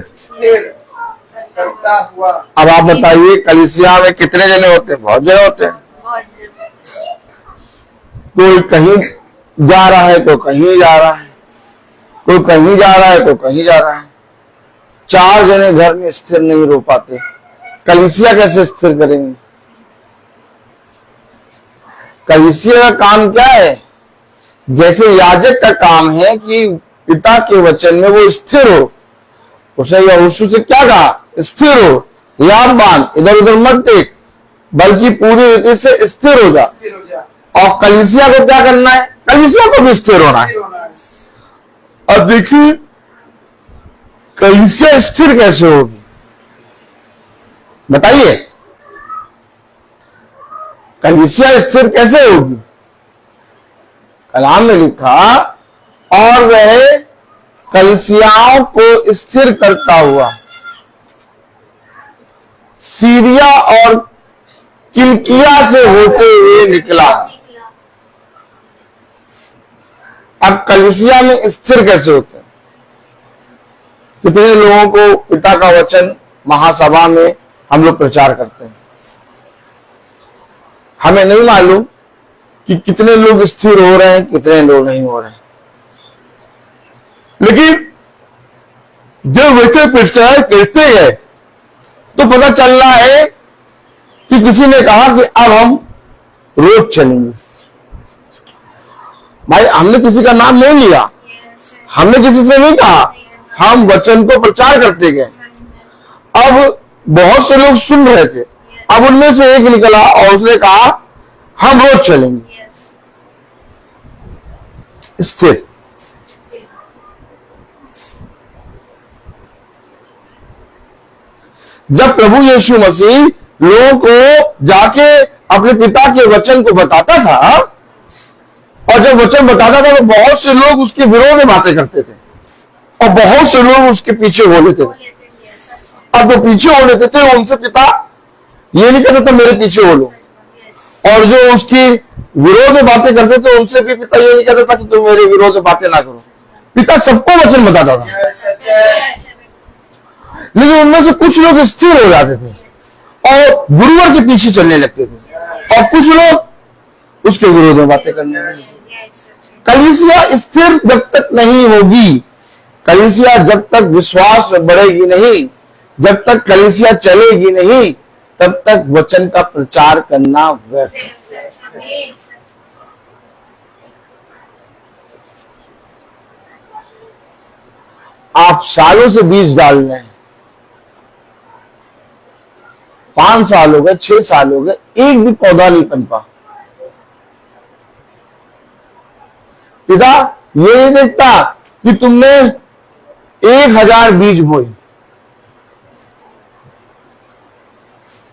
करता हुआ। अब आप बताइए, कलीसिया में कितने जने होते हैं? बहुत जने होते हैं। कोई कहीं जा रहा है, कोई कहीं जा रहा है, कोई कहीं जा रहा है, कोई कहीं जा रहा है। 4 जने घर में स्थिर नहीं रह पाते, कलीसिया कैसे स्थिर करेंगे? कलीसिया का काम क्या है? जैसे याजक का काम है कि पिता के वचन में वो स्थिर हो। उसे यहोशू से क्या कहा? स्थिर हो, याद बांध, इधर उधर मत देख, बल्कि पूरी रीति से स्थिर हो जा। और कलीसिया को क्या करना है? कलीसिया को भी स्थिर होना है। अब देखिए, कलीसिया स्थिर कैसे होगी? बताइए, कलीसिया स्थिर कैसे होगी? कलाम में लिखा, और वह कलीसियाओं को स्थिर करता हुआ सीरिया और किलिकिया से होते हुए निकला। अब कलीसिया में स्थिर कैसे होते हैं? कितने लोगों को पिता का वचन महासभा में हम लोग प्रचार करते हैं? हमें नहीं मालूम कि कितने लोग स्थिर हो रहे हैं, कितने लोग नहीं हो रहे हैं। लेकिन जब वचन प्रचार करते हैं तो पता चल रहा है कि किसी ने कहा कि अब हम रोज चलेंगे, भाई हमने किसी का नाम नहीं लिया, हमने किसी से नहीं कहा, हम वचन को प्रचार करते गए। अब बहुत से लोग सुन रहे थे, अब उनमें से एक निकला और उसने कहा हम रोज चलेंगे। स्थिर। जब प्रभु यीशु मसीह लोगों को जाके अपने पिता के वचन को बताता था, और जब वचन बताता था तो बहुत से लोग उसके विरोध में बातें करते थे और बहुत से लोग उसके पीछे हो लेते थे। अब जो पीछे हो लेते थे उनसे पिता ये नहीं कहता था मेरे पीछे हो लो, और जो उसकी विरोध में बातें करते थे उनसे भी पिता ये नहीं कहता था कि तुम मेरे विरोध में बातें ना करो। पिता सबको वचन बताता था, लेकिन उनमें से कुछ लोग स्थिर हो जाते थे और गुरुवर के पीछे चलने लगते थे, और कुछ लोग उसके विरोध में बातें करने लगे। कलीसिया स्थिर जब तक नहीं होगी, कलीसिया जब तक विश्वास में बढ़ेगी नहीं, जब तक कलीसिया चलेगी नहीं, तब तक वचन का प्रचार करना व्यर्थ है। आप सालों से बीज डाल रहे हैं, 5 साल हो गए, 6 साल हो गए, एक भी पौधा नहीं पनपा। पिता ये नहीं देखता कि तुमने 1000 बीज बोए,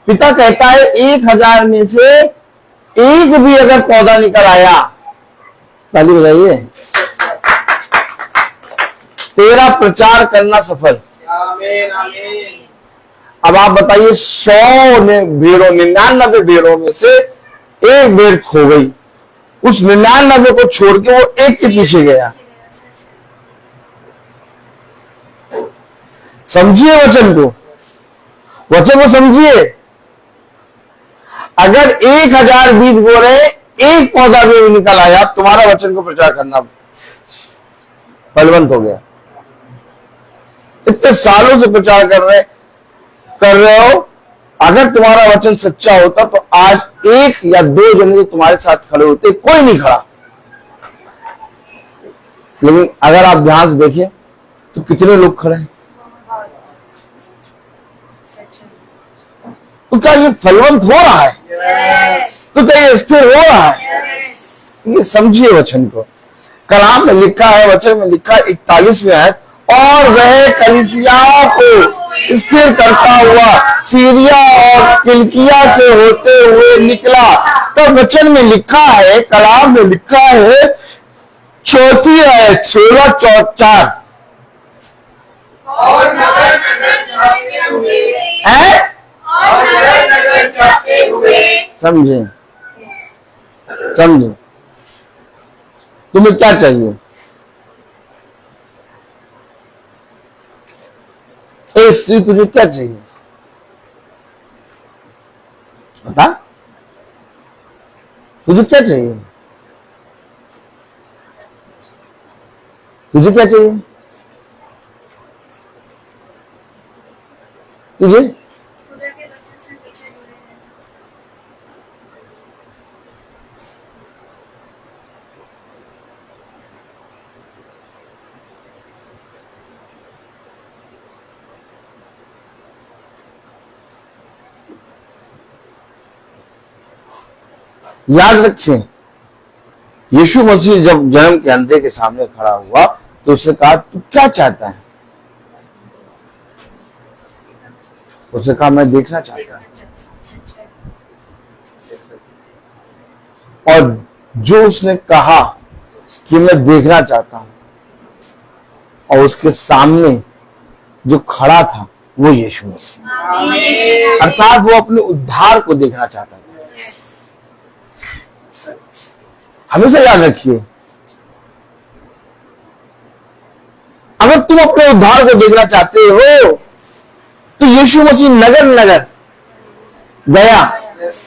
पिता कहता है 1000 में से एक भी अगर पौधा निकल आया, ताली बजाइए, तेरा प्रचार करना सफल। आमीन आमीन। अब आप बताइए 100 भेड़ों 99 भेड़ों में से एक भेड़ खो गई, उस 99 को छोड़ के वो एक के पीछे गया। समझिए वचन को, वचन को समझिए। अगर 1000 बीज बो रहे, एक पौधा भी निकल आया, तुम्हारा वचन को प्रचार करना फलवंत हो गया। इतने सालों से प्रचार कर रहे हो, अगर तुम्हारा वचन सच्चा होता तो आज 1 या 2 जने तुम्हारे साथ खड़े होते, कोई नहीं खड़ा। लेकिन अगर आप ध्यान से देखें तो कितने लोग खड़े हैं। तो क्या ये फलवंत हो रहा है? तो क्या ये स्थिर हो रहा है? ये समझिए वचन को। कलाम में लिखा है, वचन में लिखा 41वें आयत, और वह कलीसिया को स्थिर करता हुआ सीरिया और किलकिया से होते हुए निकला। तो वचन में लिखा है, कलाम में लिखा है, 4 आयत 16-4 और नगर जाते हुए है। और नगर जाते हुए समझे, समझे। तुम्हें क्या चाहिए? ए स्त्री, तुझे क्या चाहिए बता, तुझे क्या चाहिए? तुझे क्या चाहिए? तुझे खुदा के वचन से पीछे जुड़े रहना। याद रखें, यीशु मसीह जब जन्म के अंधे के सामने खड़ा हुआ तो उसने कहा तू क्या चाहता है? उसने कहा मैं देखना चाहता हूं। और जो उसने कहा कि मैं देखना चाहता हूं, और उसके सामने जो खड़ा था वो यीशु मसीह, अर्थात वो अपने उद्धार को देखना चाहता था। हमेशा याद रखिए, अगर तुम अपने उद्धार को देखना चाहते हो तो यीशु मसीह नगर नगर गया।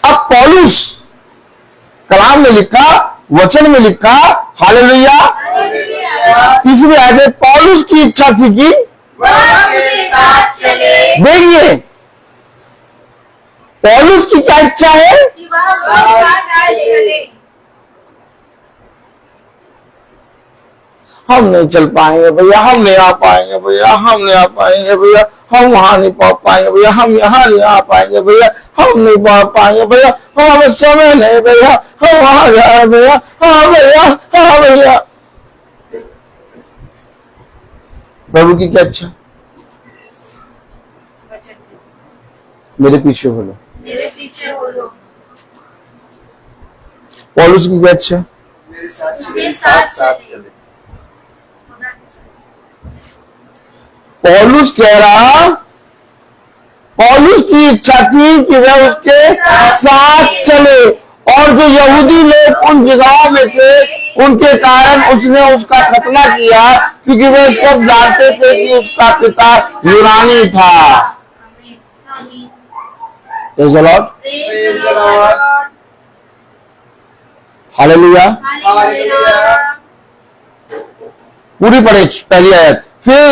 अब पौलुस, कलाम में लिखा, वचन में लिखा, हालेलुया, 3वीं आयत में पौलुस की इच्छा थी कि देखिए, पौलुस की क्या इच्छा है? हम नहीं चल पाएंगे भैया, हम नहीं आ पाएंगे भैया, हम नहीं आ पाएंगे भैया, हम वहां नहीं पहुंच पाएंगे भैया, हम यहाँ नहीं आ पाएंगे भैया, हम नहीं पहुंच पाएंगे भैया, हमें समय नहीं भैया, हम वहां जाए भैया, हाँ भैया, हाँ भैया। प्रभु की क्या इच्छा? मेरे पीछे हो लो। मेरे पीछे हो लो। पौलुस की क्या इच्छा? मेरे साथ उसके साथ चले। पौलुस कह रहा, पौलुस की इच्छा थी कि वह उसके साथ चले, और जो यहूदी लोग उन जगहों में थे उनके कारण उसने उसका खतना किया, क्योंकि वे सब जानते थे कि उसका पिता यूनानी था। Praise the Lord. Praise the Lord. Hallelujah. Hallelujah. पूरी पढ़े पहली आयत। फिर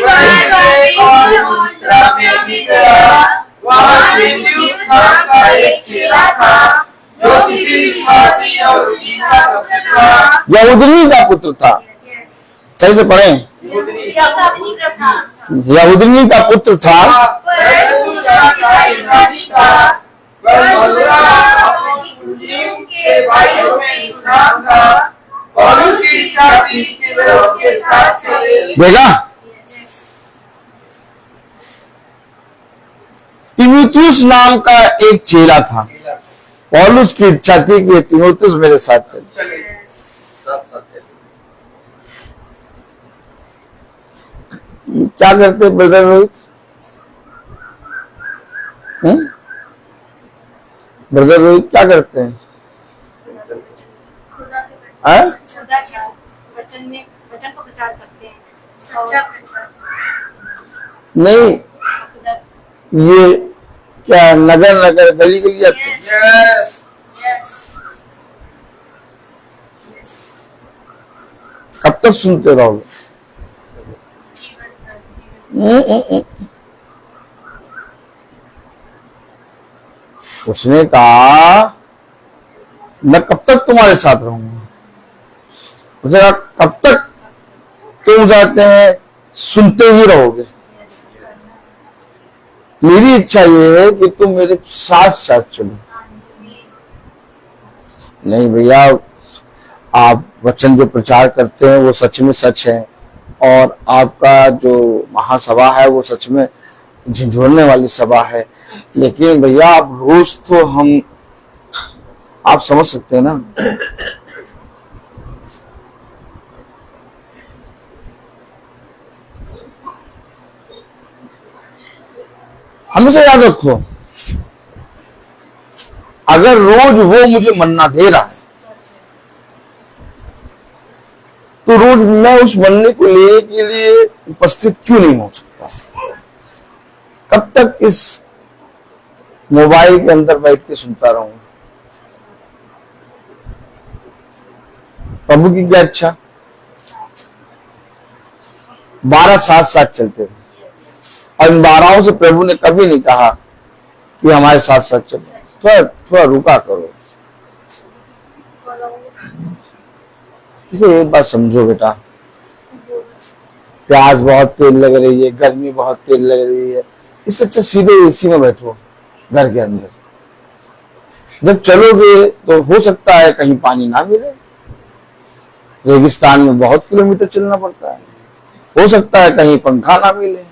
वह एक और दूसरा में भी गया, वहाँ तिमुथियुस नाम का एक चेला था, जो किसी विश्वासी यहूदी का पुत्र था। यहूदनी का पुत्र था। सही से पढ़े। यहूदनी प्रथा। यहूदनी का पुत्र था, परंतु उसका पिता यूनानी था। वह दूसरा अपनी कुलियों के भाइयों में सुनाम था। पौलुस की इच्छा थी कि वह उसके साथ चले। देखा, तीमुथियुस नाम का एक चेला था। पौलुस की इच्छा थी कि तीमुथियुस मेरे साथ चले। क्या करते ब्रदर रोहित? ब्रदर रोहित क्या करते हैं? हाँ? वचन को प्रचार करते हैं, सच्चा प्रचार। नहीं, ये क्या नगर नगर गली गली जाते हैं? कब तक सुनते रहोगे? उसने कहा मैं कब तक तुम्हारे साथ रहूंगा? उसने कहा कब तक तुम जाते हैं सुनते ही रहोगे? मेरी इच्छा ये है कि तुम मेरे साथ साथ चलो। नहीं भैया, आप वचन जो प्रचार करते हैं वो सच में सच है, और आपका जो महासभा है वो सच में झिझोड़ने वाली सभा है, लेकिन भैया आप रोज तो आप समझ सकते हैं ना। हमेशा याद रखो, अगर रोज वो मुझे मन्ना दे रहा है तो रोज मैं उस मन्ने को लेने के लिए उपस्थित क्यों नहीं हो सकता? कब तक इस मोबाइल के अंदर बैठ के सुनता रहूंगा? प्रभु की क्या इच्छा? 12 साथ साथ चलते थे, और इन 12 से प्रभु ने कभी नहीं कहा कि हमारे साथ साथ चलो, थोड़ा रुका करो। देखिए एक बात समझो बेटा, प्यास बहुत तेज लग रही है, गर्मी बहुत तेज लग रही है, इससे अच्छा सीधे एसी में बैठो घर के अंदर। जब चलोगे तो हो सकता है कहीं पानी ना मिले, रेगिस्तान में बहुत किलोमीटर चलना पड़ता है, हो सकता है कहीं पंखा ना मिले,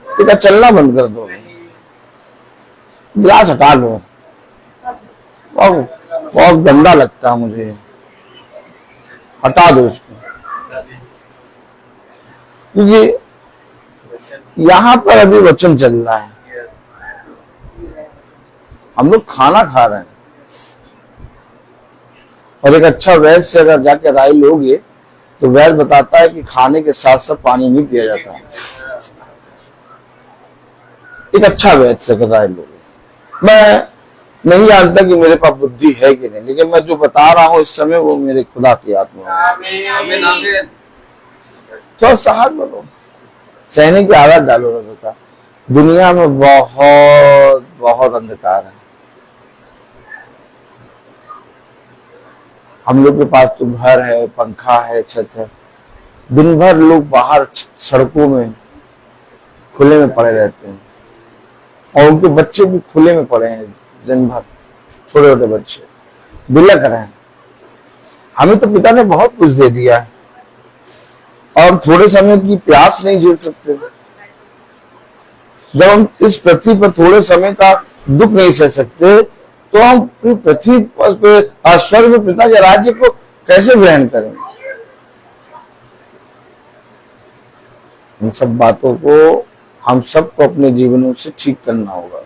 तो क्या चलना बंद कर दो? गिलास हटा लो, बहुत गंदा लगता है मुझे, हटा दो उसको। क्योंकि यहाँ पर अभी वचन चल रहा है, हम लोग खाना खा रहे हैं, और एक अच्छा वैद्य से अगर जाके राय लोगे तो वैद्य बताता है कि खाने के साथ साथ पानी नहीं पिया जाता। एक अच्छा वैद्य से अगर राय लोगे, मैं नहीं जानता कि मेरे पास बुद्धि है कि नहीं, लेकिन मैं जो बता रहा हूं इस समय वो मेरे खुदा की आत्मा है। थोड़ा साहस बनो, सहने की आदत डालो ना बेटा। दुनिया में बहुत बहुत अंधकार है। हम लोग के पास तो घर है, पंखा है, छत है, दिन भर लोग बाहर सड़कों में खुले में पड़े रहते हैं और उनके बच्चे भी खुले में पड़े हैं दिन भर, छोटे छोटे बच्चे बिलक रहे हैं। हमें तो पिता ने बहुत कुछ दे दिया है और थोड़े समय की प्यास नहीं झेल सकते। जब हम इस पृथ्वी पर थोड़े समय का दुख नहीं सह सकते तो हम पृथ्वी पर स्वर्ग में पिता के राज्य को कैसे ग्रहण करेंगे? इन सब बातों को हम सबको अपने जीवनों से ठीक करना होगा।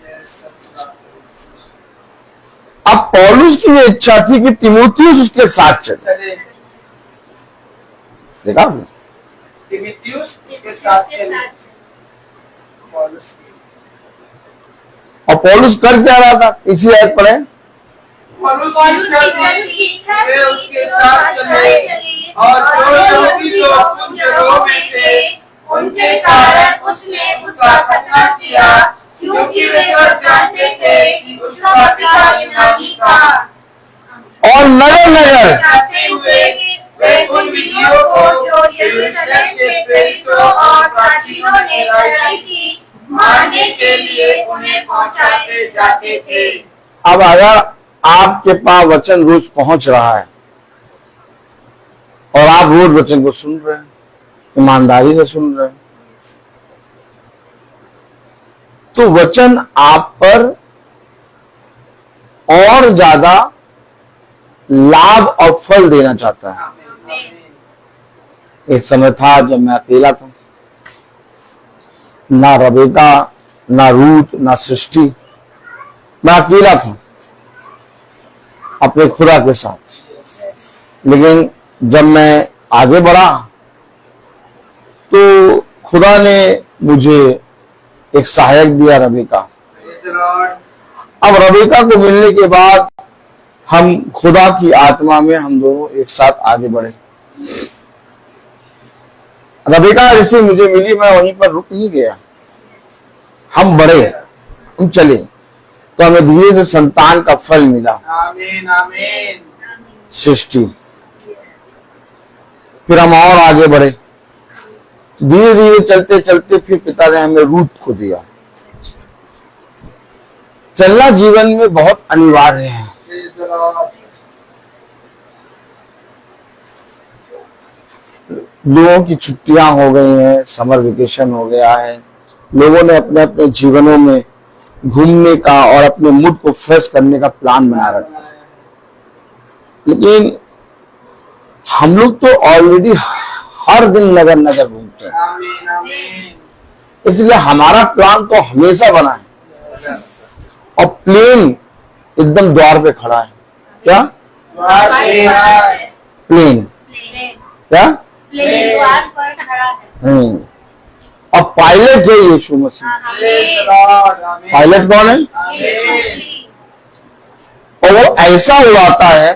अब पौलुस की ये इच्छा थी कि तीमुथियुस उसके साथ चले। देखा आपने? तीमुथियुस के साथ चले। पौलुस और पौलुस कर क्या रहा था? इसी आयत पढ़े। पौलुस की इच्छा थी वे उसके साथ चले और जो यहूदी लोग उन जगहों में थे उनके कारण उसने उसका खतना किया, क्योंकि वे सब जानते थे कि उसका पिता यूनानी था। और नगर नगर जाते हुए वे उन विधियों को जो यरूशलेम के प्रेरितों और प्राचीनों ने ठहराई थी मानने के लिए उन्हें पहुंचाते जाते थे। अब अगर आपके पास वचन रोज पहुंच रहा है और आप रोज वचन को सुन रहे हैं, ईमानदारी से सुन रहे हैं, तो वचन आप पर और ज्यादा लाभ और फल देना चाहता है। एक समय था जब मैं अकेला था, ना रबेका, ना रूत, ना सृष्टि, मैं अकेला था अपने खुदा के साथ। लेकिन जब मैं आगे बढ़ा तो खुदा ने मुझे एक सहायक दिया, रबेका। अब रबेका को मिलने के बाद हम खुदा की आत्मा में हम दोनों एक साथ आगे बढ़े। रबेका जैसे मुझे मिली, मैं वहीं पर रुक नहीं गया, हम बढ़े, हम चले, तो हमें धीरे से संतान का फल मिला। आमीन आमीन। सृष्टि। फिर हम और आगे बढ़े, धीरे धीरे चलते चलते फिर पिता ने हमें रूत को दिया। चलना जीवन में बहुत अनिवार्य है। लोगों की छुट्टियां हो गई हैं, समर वेकेशन हो गया है, लोगों ने अपने अपने जीवनों में घूमने का और अपने मूड को फ्रेश करने का प्लान बना रखा है। लेकिन हम लोग तो ऑलरेडी हर दिन नगर नगर घूमते हैं, आमीन आमीन। इसलिए हमारा प्लान तो हमेशा बना है और प्लेन एकदम द्वार पे खड़ा है। क्या प्लेन? क्या प्लेन द्वार पर खड़ा है। और पायलट है यीशु मसीह। पायलट कौन है? और वो ऐसा उड़ाता है,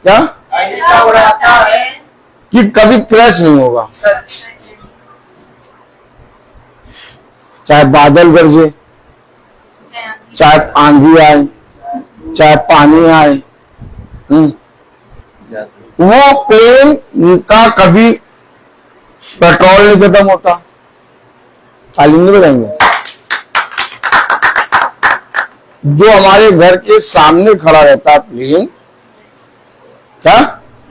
क्या ऐसा उड़ाता है कि कभी क्रैश नहीं होगा। सच। चाहे बादल गरजे, चाहे आंधी आए, चाहे पानी आए, वो प्लेन का कभी पेट्रोल नहीं खत्म होता। ताली नहीं बजाएंगे? जो हमारे घर के सामने खड़ा रहता है प्लेन, क्या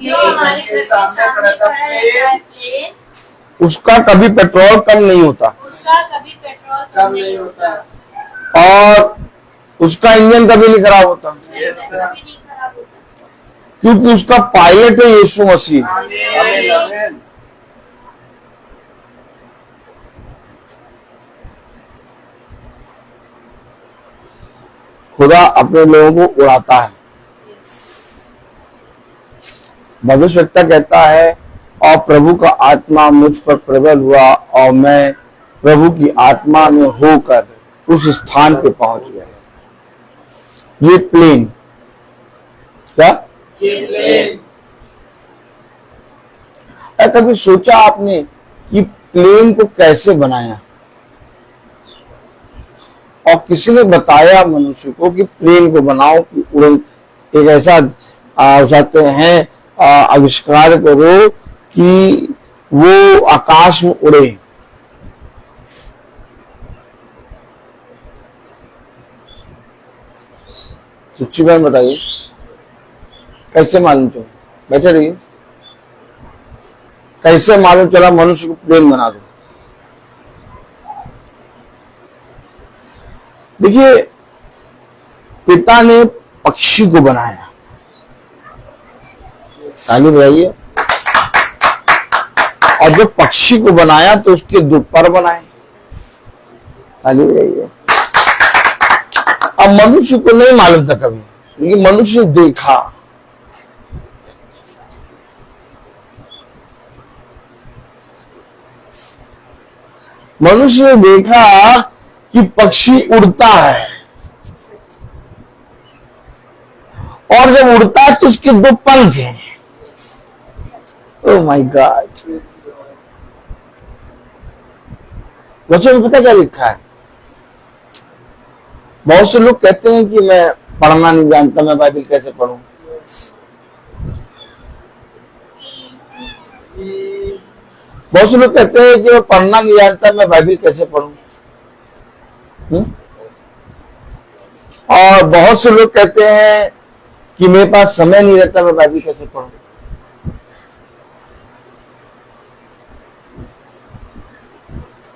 जो हमारे घर के सामने खड़ा रहता है प्लेन, उसका कभी पेट्रोल कम नहीं होता उसका कभी पेट्रोल कम नहीं होता, और उसका इंजन कभी नहीं खराब होता, कभी नहीं खराब होता, क्योंकि उसका पायलट है यीशु मसीह। आमीन आमीन। खुदा अपने लोगों को उड़ाता है। भविष्यवक्ता कहता है, और प्रभु का आत्मा मुझ पर प्रबल हुआ और मैं प्रभु की आत्मा में होकर उस स्थान पे पहुंच गया। ये प्लेन, क्या ये प्लेन। कभी सोचा आपने कि प्लेन को कैसे बनाया? और किसी ने बताया मनुष्य को कि प्लेन को बनाओ कि उड़न, एक ऐसा चाहते हैं आविष्कार करो कि वो आकाश में उड़े। सच्ची बात बताइए, कैसे मालूम चला? बैठे रहिए। कैसे मालूम चला मनुष्य को प्लेन बना दो? देखिए, पिता ने पक्षी को बनाया, ताली बजाइए। और जब पक्षी को बनाया तो उसके दो पर बनाए, ताली बजाइए। अब मनुष्य को नहीं मालूम था कभी, लेकिन मनुष्य ने देखा। मनुष्य ने देखा कि पक्षी उड़ता है, और जब उड़ता है तो उसके दो पंख हैं। Oh my God! वचन में पता क्या लिखा है? बहुत से लोग कहते हैं कि मैं पढ़ना नहीं जानता, मैं बाइबल कैसे पढ़ूं? बहुत से लोग कहते हैं कि मैं पढ़ना नहीं जानता, मैं बाइबल कैसे पढ़ूं? और बहुत से लोग कहते हैं कि मेरे पास समय नहीं रहता, मैं बाइबल कैसे पढ़ूं?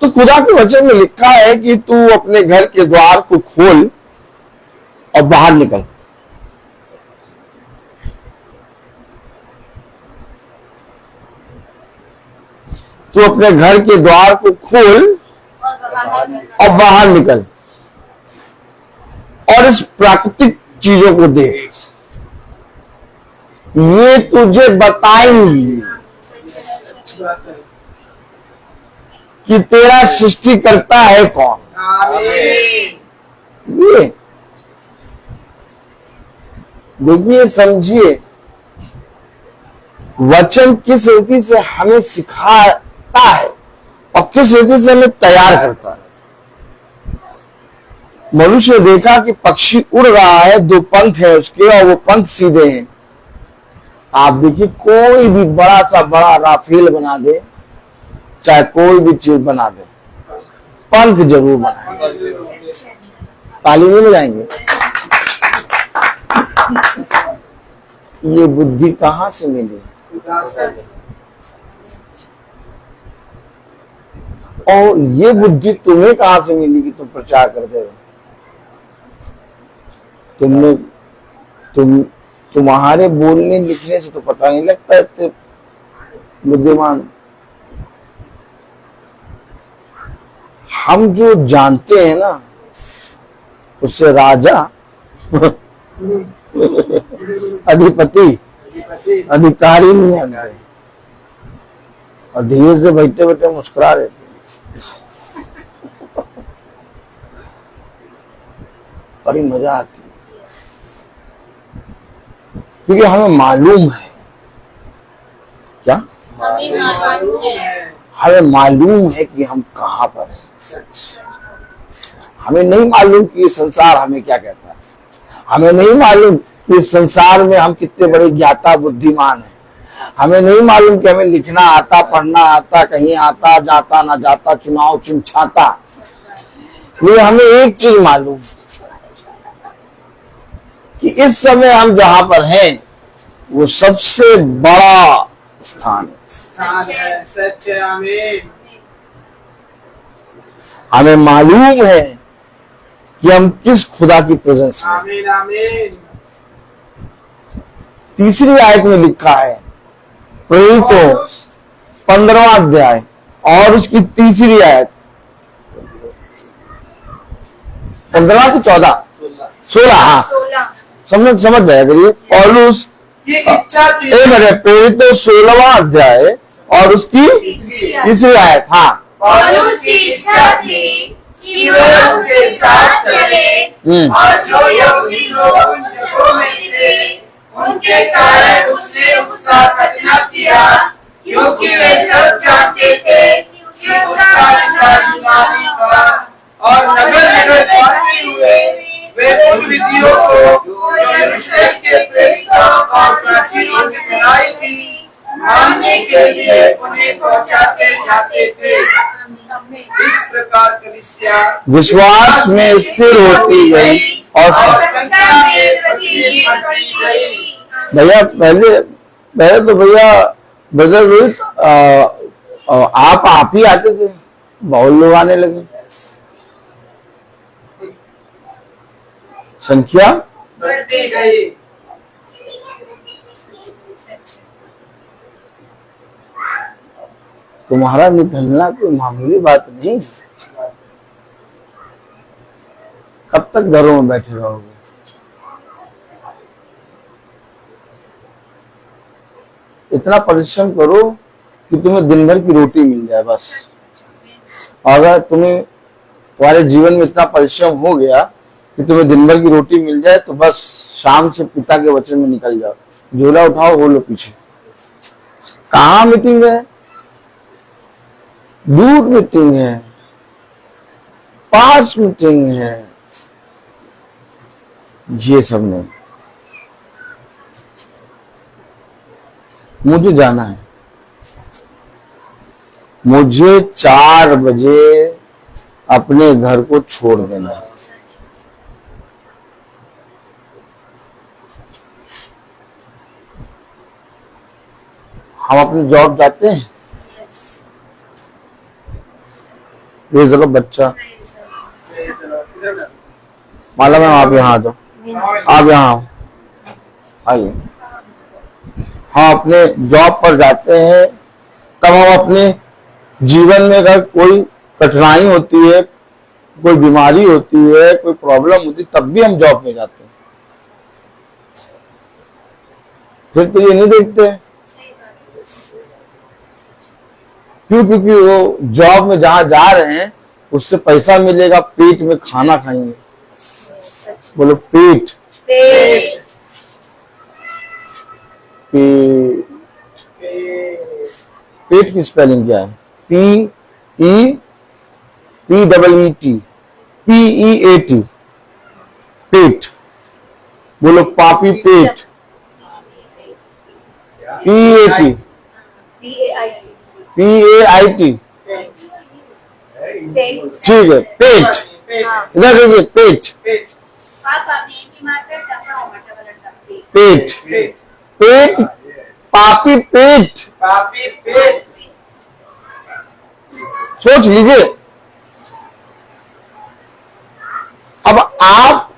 तो खुदा के वचन में लिखा है कि तू अपने घर के द्वार को खोल और बाहर निकल। तू अपने घर के द्वार को खोल और बाहर निकल, और इस प्राकृतिक चीजों को देख। ये तुझे बताएंगी कि तेरा सृष्टि करता है कौन। ये देखिए, समझिए, वचन किस रीति से हमें सिखाता है और किस रीति से हमें तैयार करता है। मनुष्य ने देखा कि पक्षी उड़ रहा है, दो पंख है उसके, और वो पंख सीधे हैं। आप देखिए, कोई भी बड़ा सा बड़ा राफेल बना दे, चाहे कोई भी चीज बना दे, पंख जरूर बनाए। ताली नहीं बजाएंगे? ये बुद्धि कहां से मिली? और ये बुद्धि तुम्हें कहां से मिली कि तुम प्रचार करते हो? तुम्हारे बोलने लिखने से तो पता नहीं लगता इतने बुद्धिमान। हम जो जानते हैं ना, उससे राजा अधिपति अधिकारी नहीं जानते, और धीरे से बैठे बैठे मुस्कुरा देते। बड़ी मजा आती है, क्योंकि हमें मालूम है। क्या हमें मालूम है कि हम कहां पर हैं। हमें नहीं मालूम कि ये संसार हमें क्या कहता है। हमें नहीं मालूम कि इस संसार में हम कितने बड़े ज्ञाता बुद्धिमान हैं। हमें नहीं मालूम कि हमें लिखना आता, पढ़ना आता, कहीं आता जाता ना जाता, चुनाव चिमछाता। ये हमें एक चीज मालूम कि इस समय हम जहां पर हैं वो सबसे बड़ा स्थान है। सच है। आमीन। हमें मालूम है कि हम किस खुदा की प्रेजेंस में। आमीन आमीन। तीसरी आयत में लिखा है, प्रेरितों 15वां अध्याय और उसकी तीसरी आयत, 15 की 14 16, हाँ समझ जाए करिए। पौलुस ये इच्छा थी, प्रेरितों 16वां अध्याय और उसकी तीसरी आयत, हाँ। पौलुस की इच्छा थी कि वे उसके साथ चले, और जो यहूदी लोग उन जगहों में थे, उनके कारण उसने उसका खतना किया, क्योंकि वे सब जानते थे कि उसका पिता यूनानी था। और नगर नगर जाते हुए वे उन विधियों को जो यरूशलेम के प्रेरितों और प्राचीनों ने बनाई थी, मानने के लिए में पहुंचाते जाते थे। इस प्रकार कलीसिया विश्वास में स्थिर होती गई और संख्या में बढ़ती गई। भैया पहले तो भैया ब्रदर रोहित आप ही आते थे, बहुत लोग आने लगे, संख्या बढ़ती गई। तुम्हारा निकलना कोई मामूली बात नहीं। कब तक घरों में बैठे रहोगे? इतना परिश्रम करो कि तुम्हें दिन भर की रोटी मिल जाए बस। अगर तुम्हारे जीवन में इतना परिश्रम हो गया कि तुम्हें दिन भर की रोटी मिल जाए तो बस शाम से पिता के वचन में निकल जाओ, झोला उठाओ, हो लो पीछे। कहाँ मीटिंग है? दूर मीटिंग है, पास मीटिंग है, ये सब नहीं। मुझे जाना है, मुझे 4 बजे अपने घर को छोड़ देना है। हम अपनी जॉब जाते हैं, ये जरा बच्चा माला मैम आप यहाँ आ जाओ, आप यहाँ आओ, आइए। हम अपने जॉब पर जाते हैं, तब हम अपने जीवन में अगर कोई कठिनाई होती है, कोई बीमारी होती है, कोई प्रॉब्लम होती है, तब भी हम जॉब में जाते हैं। फिर तो ये नहीं देखते, क्यों? क्योंकि वो जॉब में जहां जा रहे हैं उससे पैसा मिलेगा, पेट में खाना खाएंगे। बोलो पेट। पेट की स्पेलिंग क्या है? P-E-P-E-T P-E-A-T, पेट। बोलो पापी पेट। P-E-A-T P-A-I-T, ठीक है, पेट। इधर देखिए, पेट पेट पेट, पापी पेट, पापी पेट। सोच लीजिए। अब आप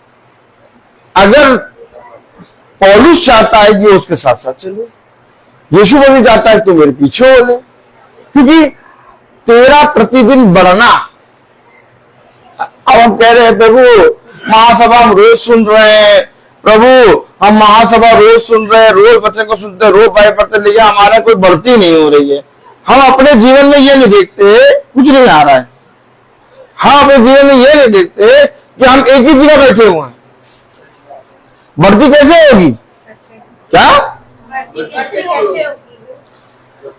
अगर पौलुस चाहता है कि उसके साथ साथ चले, यीशु मसीह चाहता है कि तुम मेरे पीछे हो ले, क्योंकि तेरा प्रतिदिन बढ़ना। अब हम कह रहे हैं प्रभु महासभा हम रोज सुन रहे हैं, प्रभु हम महासभा रोज सुन रहे हैं, रोज बच्चे को सुनते हैं, रोज बाइबल पढ़ते, लेकिन हमारा कोई बढ़ती नहीं हो रही है। हम अपने जीवन में ये नहीं देखते कुछ नहीं आ रहा है। हम अपने जीवन में ये नहीं देखते कि हम एक ही जगह बैठे हुए हैं। बढ़ती कैसे होगी? क्या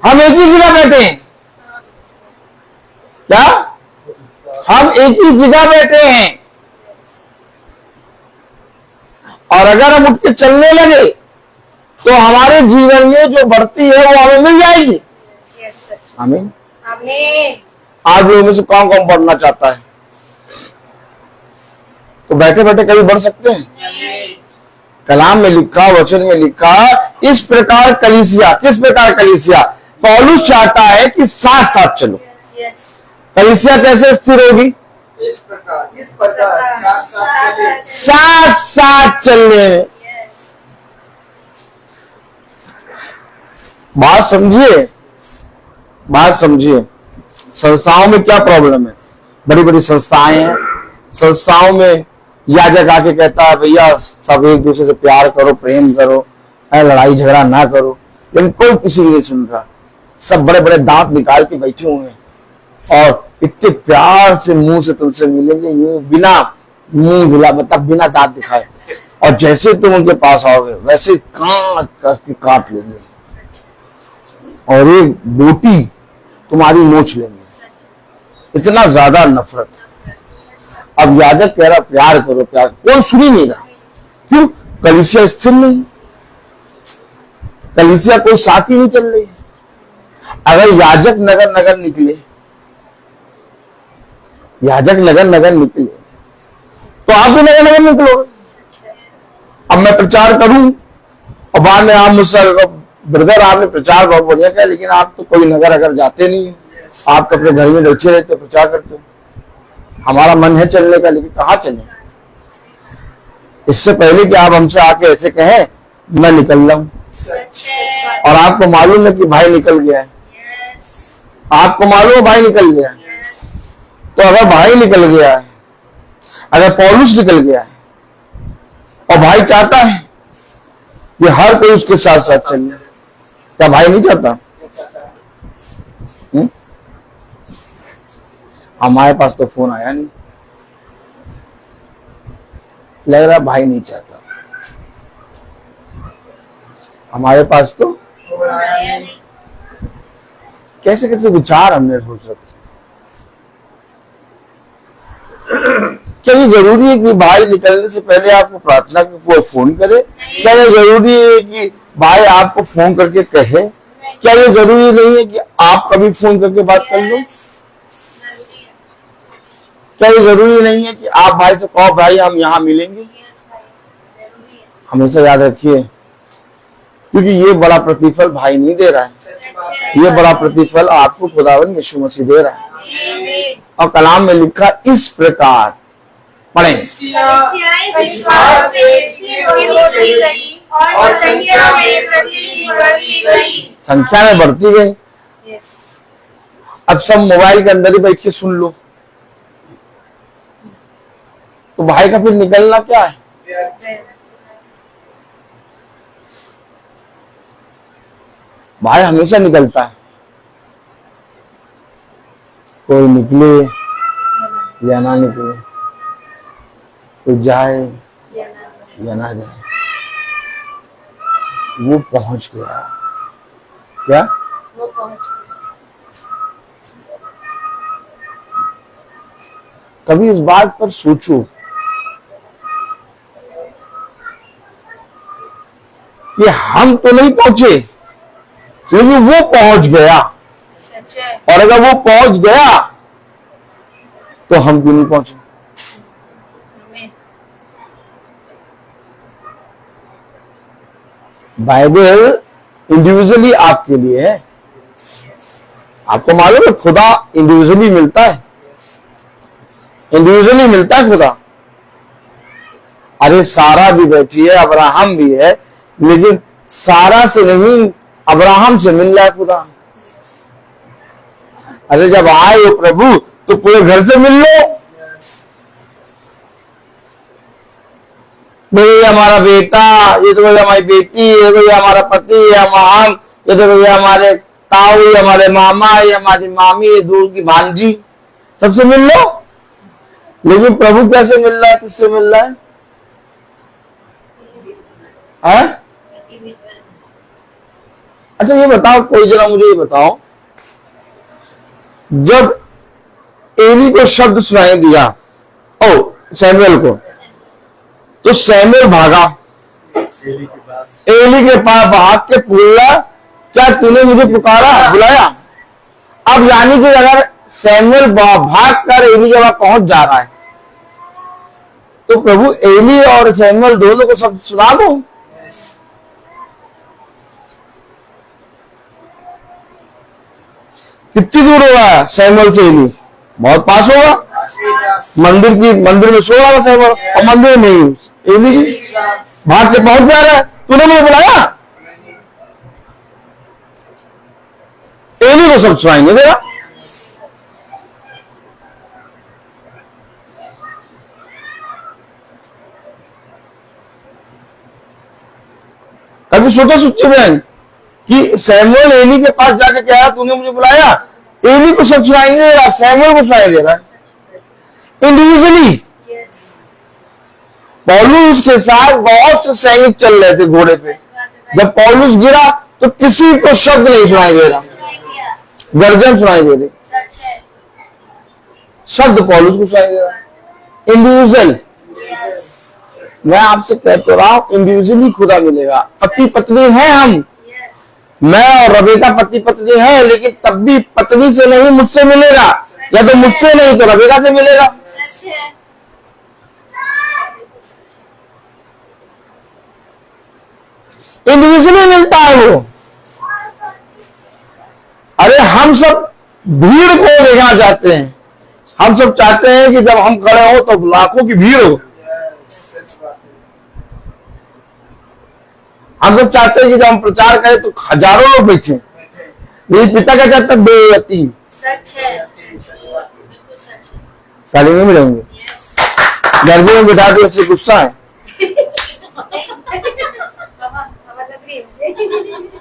हम एक ही जगह बैठे हैं? क्या हम एक ही जगह बैठे हैं? और अगर हम उठ के चलने लगे तो हमारे जीवन में जो बढ़ती है वो हमें मिल जाएगी। आमीन। आज लोगों में से कौन कौन बढ़ना चाहता है? तो बैठे बैठे कभी बढ़ सकते हैं? कलाम में लिखा, वचन में लिखा, इस प्रकार कलीसिया, किस प्रकार कलीसिया? पौलुस चाहता है कि साथ साथ चलो। कलीसिया कैसे स्थिर होगी? इस प्रकार साथ साथ चलने में। बात समझिए, बात समझिए। संस्थाओं में क्या प्रॉब्लम है? बड़ी बड़ी संस्थाएं हैं, संस्थाओं में याजक आके कहता है भैया सब एक दूसरे से प्यार करो, प्रेम करो, लड़ाई झगड़ा ना करो, लेकिन कोई किसी की नहीं सुन रहा। सब बड़े बड़े दांत निकाल के बैठे हुए हैं और इतने प्यार से मुंह से तुमसे मिलेंगे, यूं बिना मुंह हिला, मतलब बिना दांत दिखाए, और जैसे तुम उनके पास आओगे वैसे काट करके काट लेंगे और एक बोटी तुम्हारी नोच लेंगे। इतना ज्यादा नफरत। अब याजक कह रहा प्यार करो, प्यार, कोई सुन ही नहीं रहा। क्यों? कलीसिया स्थिर नहीं, कलीसिया कोई साथ ही नहीं चल रही। अगर याजक नगर नगर निकले, याजक नगर नगर निकले तो आप भी नगर नगर निकलोगे। अब मैं प्रचार करूं और बाद में आप मुझसे, ब्रदर आपने प्रचार बहुत बढ़िया किया, लेकिन आप तो कोई नगर अगर जाते नहीं, आप तो अपने घर में बैठे रहते हो, प्रचार करते हो। हमारा मन है चलने का, लेकिन कहाँ चले। इससे पहले कि आप हमसे आके ऐसे कहें मैं निकल रहा हूं, और आपको मालूम है कि भाई निकल गया है, आपको मालूम है भाई निकल गया है, तो अगर भाई निकल गया है, अगर पौलुस निकल गया है और भाई चाहता है कि हर कोई उसके साथ साथ चले, क्या भाई नहीं चाहता? हमारे पास तो फोन आया नहीं, लग रहा भाई नहीं चाहता। हमारे पास तो कैसे कैसे विचार हमने सोच रखे। क्या ये जरूरी है कि भाई निकलने से पहले आपको प्रार्थना को फोन करे? क्या ये जरूरी है कि भाई आपको फोन करके कहे? क्या ये जरूरी नहीं है कि आप कभी फोन करके बात कर लो? क्या ये जरूरी नहीं है कि आप भाई से कहो भाई हम यहाँ मिलेंगे? हमेशा याद रखिए, क्योंकि ये बड़ा प्रतिफल भाई नहीं दे रहा है, ये बड़ा प्रतिफल आपको खुदावंद यीशु मसीह दे रहा है। और कलाम में लिखा इस प्रकार, पढ़ें, विश्वास से इसकी बढ़ती गई और संख्या में बढ़ती गई। संख्या में बढ़ती गई। अब सब मोबाइल के अंदर ही बैठ के सुन लो, तो भाई का फिर निकलना क्या है? भाई हमेशा निकलता है, कोई निकले या ना निकले, कोई जाए या ना जाए, वो पहुंच गया। क्या? वो पहुंच गया। कभी इस बात पर सोचो कि हम तो नहीं पहुंचे, क्योंकि वो पहुंच गया, और अगर वो पहुंच गया तो हम क्यों नहीं पहुंचे? बाइबल इंडिविजुअली आपके लिए है। आपको मालूम है खुदा इंडिविजुअली मिलता है, इंडिविजुअली मिलता है खुदा। अरे सारा भी बैठी है, अब्राहम भी है, लेकिन सारा से नहीं अब्राहम से मिल रहा है खुदा। अरे जब आए हो प्रभु तो पूरे घर से मिल लो। ये हमारा बेटा, ये तो भैया हमारी बेटी, ये भैया हमारा पति, ये हम, ये तो भैया हमारे ताऊ, ये हमारे मामा, ये हमारी मामी, ये दूर की भांजी, सबसे मिल लो। लेकिन प्रभु कैसे मिल रहा है? किससे मिल रहा है? अच्छा ये बताओ, कोई जरा मुझे ये बताओ, जब एली को शब्द सुनाई दिया, सैमुएल को, तो सैमुएल भागा एली के पास, भाग के बोला क्या तूने मुझे पुकारा, बुलाया? अब यानी कि अगर सैमुएल भाग कर एली के पास पहुंच जा रहा है, तो प्रभु एली और सैमुएल दोनों को शब्द सुना दो। कितनी दूर होगा सैमुएल से एली? बहुत पास होगा। मंदिर में सो रहा था सैमुएल, और मंदिर में नहीं, एली भाग के पहुंच जा रहा है, तूने मुझे बुलाया? एली को सब सुनाई नहीं दे रहा। कभी सोचा सुच्ची बहन कि सैमुएल एली के पास जाके कहा तूने मुझे बुलाया? एली को सब सुनाई नहीं दे रहा, सैमुएल को सुनाई दे रहा है इंडिविजुअली। पौलुस के साथ बहुत से सैनिक चल रहे थे घोड़े पे, जब पौलुस गिरा तो किसी को शब्द नहीं सुनाई दे रहा, गर्जन सुनाई दे रही, शब्द पौलुस को सुनाई दे रहा। इंडिविजुअल, मैं आपसे कहते रहा हूं, इंडिविजुअली खुदा मिलेगा। पति पत्नी है हम, मैं और रबेका पति पत्नी है, लेकिन तब भी पत्नी से नहीं मुझसे मिलेगा, या तो मुझसे नहीं तो रबेका से मिलेगा। सच है। इंडिविजुअली मिलता है वो। अरे हम सब भीड़ को देखना चाहते हैं, हम सब चाहते हैं कि जब हम खड़े हो तो लाखों की भीड़ हो। सच बात है। हम सब चाहते हैं कि जब हम प्रचार करें तो हजारों लोग बैठे। मेरे पिता का चाहता बेअती सच है, बिल्कुल सच है। ताली में मिलेंगे, गर्मी में बिठा दो, इससे गुस्सा है। हवा लग रही है मुझे।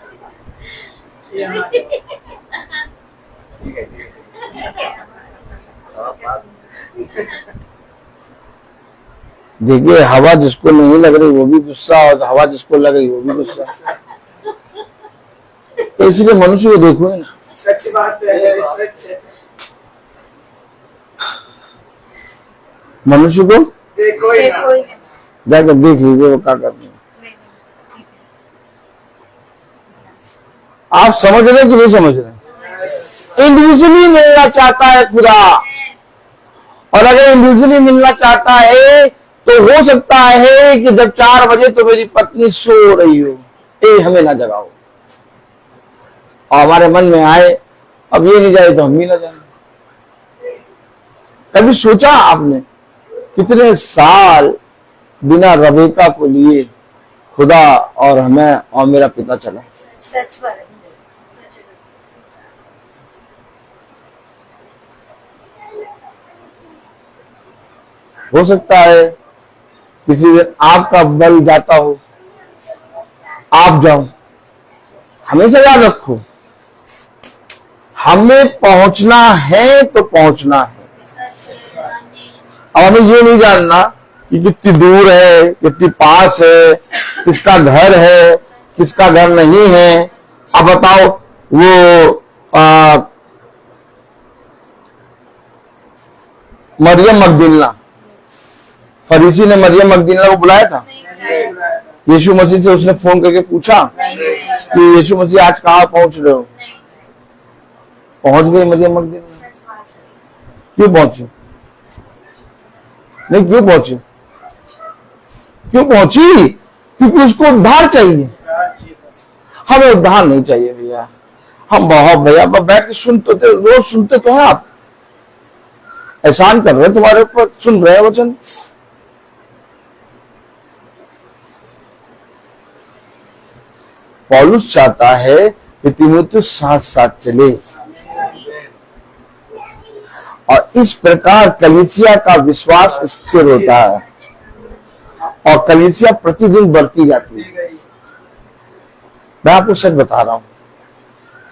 यहाँ ठीक है। हाँ, पास। देखिए, हवा जिसको नहीं लग रही वो भी गुस्सा, और हवा जिसको लग रही वो भी गुस्सा। तो इसलिए मनुष्य को देखो ना। सच बात है, सच है। मनुष्य को देखो ही ना। जाकर देख लीजिए वो क्या करते हैं। आप समझ रहे कि नहीं समझ रहे? इंडिविजुअली मिलना चाहता है खुदा, और अगर इंडिविजुअली मिलना चाहता है तो हो सकता है कि जब 4 बजे तो मेरी पत्नी सो रही हो, हमें ना जगाओ, और हमारे मन में आए अब ये नहीं जाए तो हम भी ना जाए। कभी सोचा आपने कितने साल बिना रबेका को लिए खुदा और हमें और मेरा पिता चला? सच बात है। हो सकता है किसी दिन आपका बल जाता हो, आप जाओ। हमेशा याद रखो, हमें पहुंचना है तो पहुंचना है। अब हमें ये नहीं जानना कि कितनी दूर है, कितनी पास है, किसका घर है, किसका घर नहीं है। अब बताओ, वो मरियम मगदलीना, फरीसी ने मरियम मगदलीना को बुलाया था। यीशु मसीह से उसने फोन करके पूछा कि यीशु मसीह आज कहाँ पहुंच रहे हो? पहुंच गई मरियम मगदलीना। क्यों पहुंची? नहीं, क्यों पहुंची? क्यों पहुंची? क्योंकि उसको उद्धार चाहिए। हमें उद्धार नहीं चाहिए भैया। हम बहुत भैया बैठ के सुनते थे, रोज सुनते तो हैं आप। एहसान कर रहे हैं तुम्हारे ऊपर, सुन रहे हैं वचन। पौलुस चाहता है कि तीमुथियुस साथ साथ चले, और इस प्रकार कलीसिया का विश्वास स्थिर होता है और कलीसिया प्रतिदिन बढ़ती जाती है। मैं आपको सच बता रहा हूं,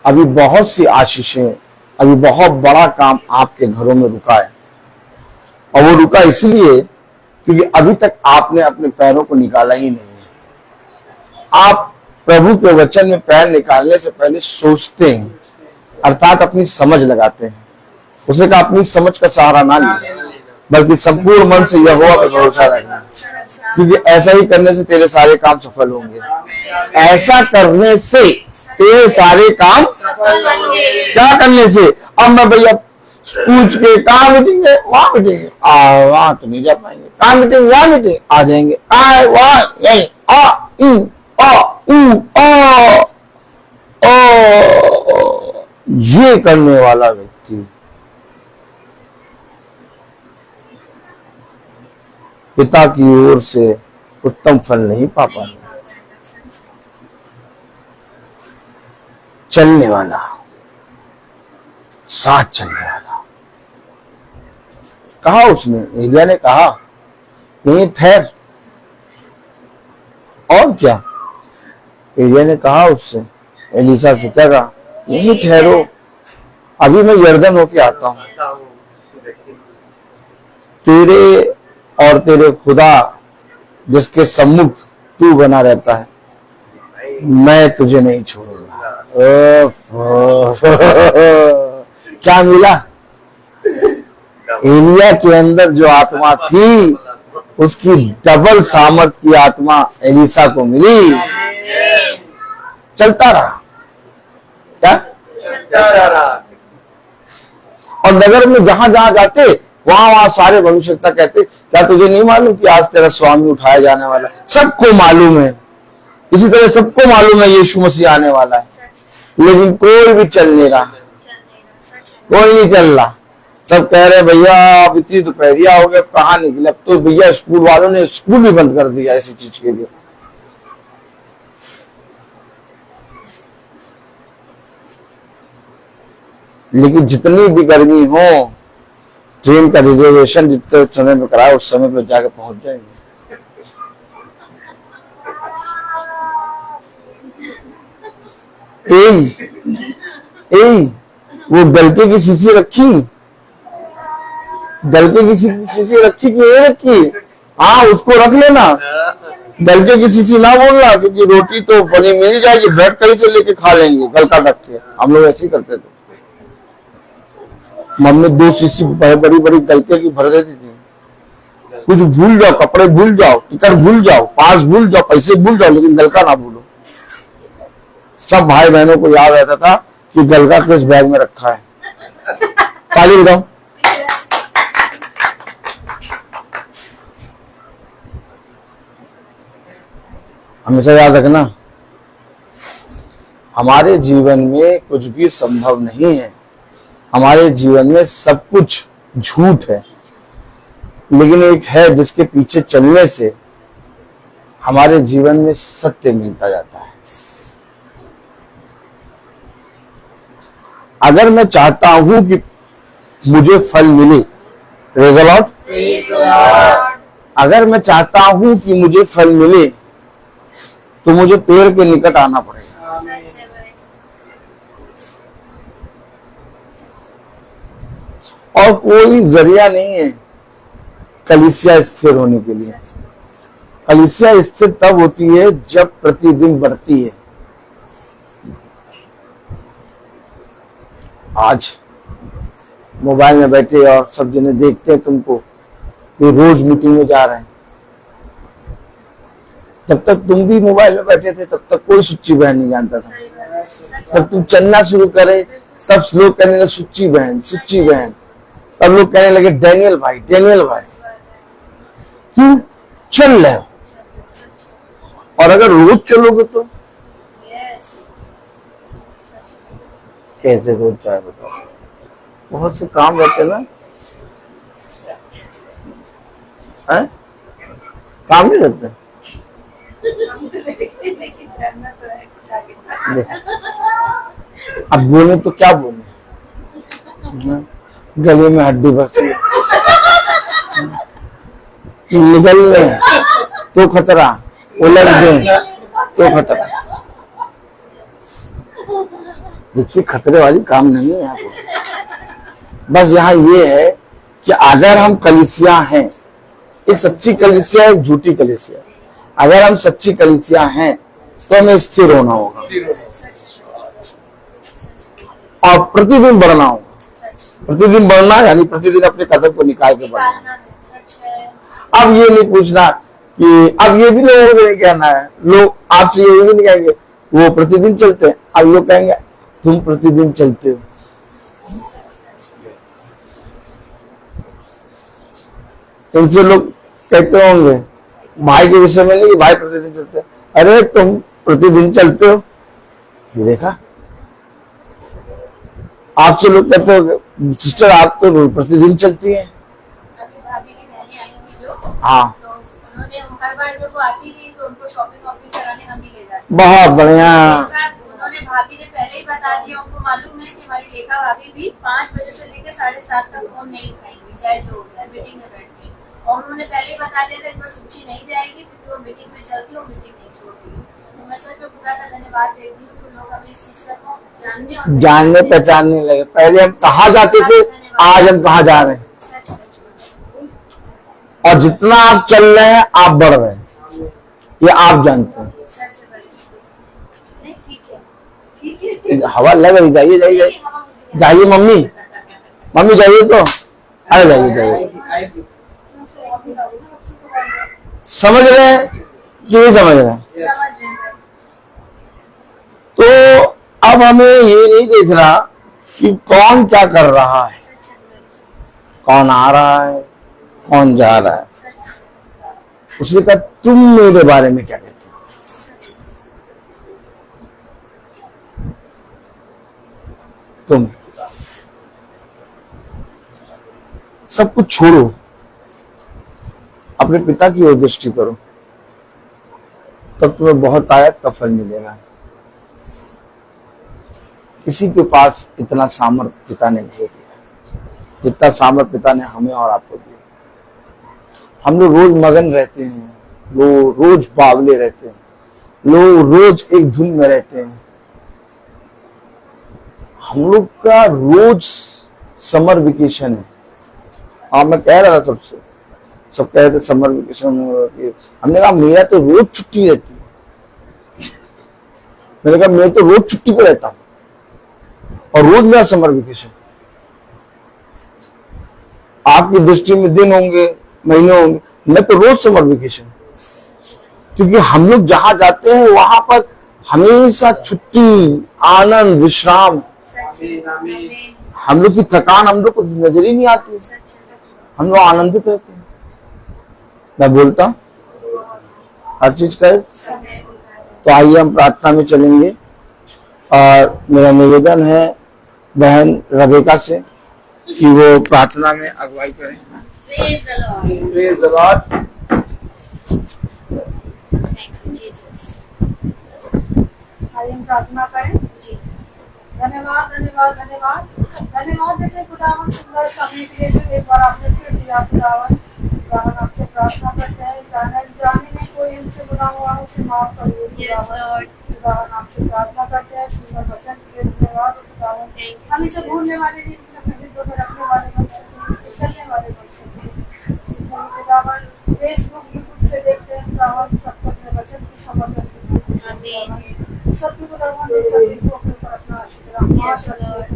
अभी बहुत सी आशीषें, अभी बहुत बड़ा काम आपके घरों में रुका है, और वो रुका इसलिए क्योंकि अभी तक आपने अपने पैरों को निकाला ही नहीं है। आप प्रभु के वचन में पैर निकालने से पहले सोचते हैं, अर्थात अपनी समझ लगाते हैं। उसे कहा अपनी समझ का सहारा ना ले, बल्कि संपूर्ण मन से यहोवा पर भरोसा रखना, क्योंकि ऐसा ही करने से तेरे सारे काम सफल होंगे। ऐसा करने से तेरे सारे काम क्या करने से? अब मैं भैया पूछ के कहाँ मीटिंग है, वहां मीटिंग है, वहां तो नहीं जा पाएंगे। कहाँ मीटिंग, यहाँ मीटिंग, आ जाएंगे। यही ये करने वाला व्यक्ति पिता की ओर से उत्तम फल नहीं पा पाएगा। चलने वाला, साथ चलने वाला। कहा उसने, एलिया ने कहा नहीं ठहर, और क्या? एलिया ने कहा उससे, एलीसा से क्या कहा, यहीं ठहरो, अभी मैं यरदन होके आता हूं। तेरे और तेरे खुदा जिसके सम्मुख तू बना रहता है, मैं तुझे नहीं छोड़ूंगा। क्या मिला? एलिया के अंदर जो आत्मा थी, उसकी डबल सामर्थ की आत्मा एलीसा को मिली। चलता रहा, क्या? जा रहा है। और नगर में जहां जहां जाते वहां वहां सारे भविष्यवक्ता कहते, क्या तुझे नहीं मालूम कि आज तेरा स्वामी उठाया जाने वाला है? सबको मालूम है, इसी तरह सबको मालूम है यीशु मसीह आने वाला है, लेकिन कोई भी चल नहीं रहा, कोई नहीं चल रहा। सब कह रहे भैया अब इतनी दोपहरिया हो गया, कहाँ निकले? अब तो भैया स्कूल वालों ने स्कूल भी बंद कर दिया ऐसी चीज के लिए। लेकिन जितनी भी गर्मी हो, ट्रेन का रिजर्वेशन जितने समय में कराए उस समय पे जाकर पहुंच जाएंगे। वो गलती की शीशी रखी, गलती की शीशी रखी कि ये रखी? हाँ, उसको रख लेना, गलती की शीशी ना बोलना, क्योंकि रोटी तो बनी मिल जाएगी, ब्रेड कहीं से लेके खा लेंगे गलका रख के। हम लोग ऐसे ही करते थे। मम्मी 2 शीशी बड़ी बड़ी गलके की भर देती थी। कुछ भूल जाओ, कपड़े भूल जाओ, टिकट भूल जाओ, पास भूल जाओ, पैसे भूल जाओ, लेकिन गलका ना भूलो। सब भाई बहनों को याद रहता था कि गलका किस बैग में रखा है। ताली बताओ। हमेशा याद रखना, हमारे जीवन में कुछ भी संभव नहीं है, हमारे जीवन में सब कुछ झूठ है, लेकिन एक है जिसके पीछे चलने से हमारे जीवन में सत्य मिलता जाता है। अगर मैं चाहता हूं कि मुझे फल मिले, प्रेज़ द लॉर्ड, अगर मैं चाहता हूं कि मुझे फल मिले तो मुझे पेड़ के निकट आना पड़ेगा। और कोई जरिया नहीं है कलीसिया स्थिर होने के लिए। कलीसिया स्थिर तब होती है जब प्रतिदिन बढ़ती है। आज मोबाइल में बैठे और सब जने देखते हैं तुमको कि रोज मीटिंग में जा रहे हैं। जब तक तुम भी मोबाइल में बैठे थे तब तक कोई सुच्ची बहन नहीं जानता था। जब तुम चलना शुरू करे तब लोग कहने लगे सुच्ची बहन, सुच्ची बहन। तब लोग कहने लगे डैनियल भाई, डैनियल भाई। क्यों? चल रहे हो। और अगर रोज चलोगे तो कैसे रोज जाए बताओ? बहुत से काम रहते ना, है? काम नहीं रहते। अब बोले तो क्या बोले, गले में हड्डी बची, निकल में तो खतरा, उलझ गए तो खतरा। देखिए खतरे वाली काम नहीं है यहाँ पे। बस यहाँ ये है कि अगर हम कलीसिया हैं, एक सच्ची कलीसिया, एक झूठी कलीसिया, अगर हम सच्ची कलीसिया हैं तो हमें स्थिर होना होगा और प्रतिदिन बढ़ना होगा। प्रतिदिन बढ़ना यानी प्रतिदिन अपने कदम को निकाल के बढ़ना। अब ये नहीं पूछना कि, अब ये भी लोगों को नहीं कहना है, लोग आपसे ये भी नहीं कहेंगे वो प्रतिदिन चलते हैं, अब लोग कहेंगे तुम प्रतिदिन चलते हो। इनसे लोग कहते होंगे भाई के विषय में नहीं कि भाई प्रतिदिन चलते हैं, अरे तुम प्रतिदिन चलते हो। ये देखा, आपसे लोग कहते हो सिस्टर आप तो प्रतिदिन चलती हैं। अभी भाभी की बहनें आई थी जो, हाँ, तो उन्होंने हर बार जब वो आती थी तो उनको शॉपिंग वॉपिंग कराने हम ही ले जाते। बहुत बढ़िया। उन्होंने भाभी ने पहले ही बता दिया, उनको मालूम है कि हमारी लेखा भाभी भी 5 बजे से लेकर 7:30 तक फोन नहीं उठाएंगी, चाहे जो हो जाए, मीटिंग में बैठती। और उन्होंने पहले ही बता दिया था इस बार सूची नहीं जाएगी क्योंकि वो मीटिंग में चलती है, वो मीटिंग नहीं छोड़ती। तो मैं सच में खुदा का धन्यवाद देती हूँ कि लोग हमें इस चीज को जानने पहचानने लगे। पहले हम कहाँ जाते थे, आज हम कहाँ जा रहे हैं। सच है। और जितना आप चल रहे हैं आप बढ़ रहे हैं, ये आप जानते हैं। सच है। नहीं ठीक है, ठीक है। हवा लग रही, जाइए जाइए जाइए मम्मी, मम्मी जाइए तो, अरे जाइए जाइए। समझ रहे हैं कि नहीं समझ रहे हैं? तो अब हमें ये नहीं देखना कि कौन क्या कर रहा है, कौन आ रहा है, कौन जा रहा है। उसने कहा तुम मेरे बारे में क्या कहते हो। तुम सब कुछ छोड़ो, अपने पिता की ओर दृष्टि करो, तब तुम्हें बहुत आयत का फल मिलेगा। किसी के पास इतना सामर्थ्य पिता ने नहीं दिया जितना सामर्थ्य पिता ने हमें और आपको दिया। हम लोग रोज मगन रहते हैं, लोग रोज बावले रहते हैं, लोग रोज एक धुन में रहते हैं। हम लोग का रोज समर वेकेशन है। हाँ, मैं कह रहा था सबसे, सब कह रहे थे समर वेकेशन। हमने कहा मेरा तो रोज छुट्टी रहती है। मैंने कहा मैं तो रोज छुट्टी पे रहता हूँ और रोज मेरा समर वेकेशन। आपकी दृष्टि में दिन होंगे, महीने होंगे, मैं तो रोज समर वेकेशन। क्योंकि हम लोग जहां जाते हैं वहां पर हमेशा छुट्टी, आनंद, विश्राम। हम लोग की थकान हम लोग को नजर ही नहीं आती, हम लोग आनंदित रहते हैं। मैं बोलता हूं हर चीज का। तो आइए हम प्रार्थना में चलेंगे और मेरा निवेदन है बहन रेबेका से कि वो प्रार्थना में अगुवाई करें। Praise the Lord. Praise the Lord. Thank you, Jesus. आइए हम प्रार्थना करें। धन्यवाद धन्यवाद धन्यवाद धन्यवाद देते हैं खुदावन सुंदर समय के लिए जो एक बार आपने फिर दिया। खुदावन खुदावन आपसे प्रार्थना करते हैं, जाने में कोई हमसे गुनाह हुआ है उसे माफ करिए। Yes, Lord. खुदावन आपसे प्रार्थना करते हैं सुंदर वचन के लिए धन्यवाद। खुदावन हम इसे भूलने वाले नहीं, अपने हृदय में रखने वाले बन सके, चलने वाले बन सके। जितने भी खुदावन फेसबुक यूट्यूब से देखते हैं खुदावन सबको अपने वचन की समझ सबको खुदावन तकलीफों के ऊपर अपना Yes, Lord.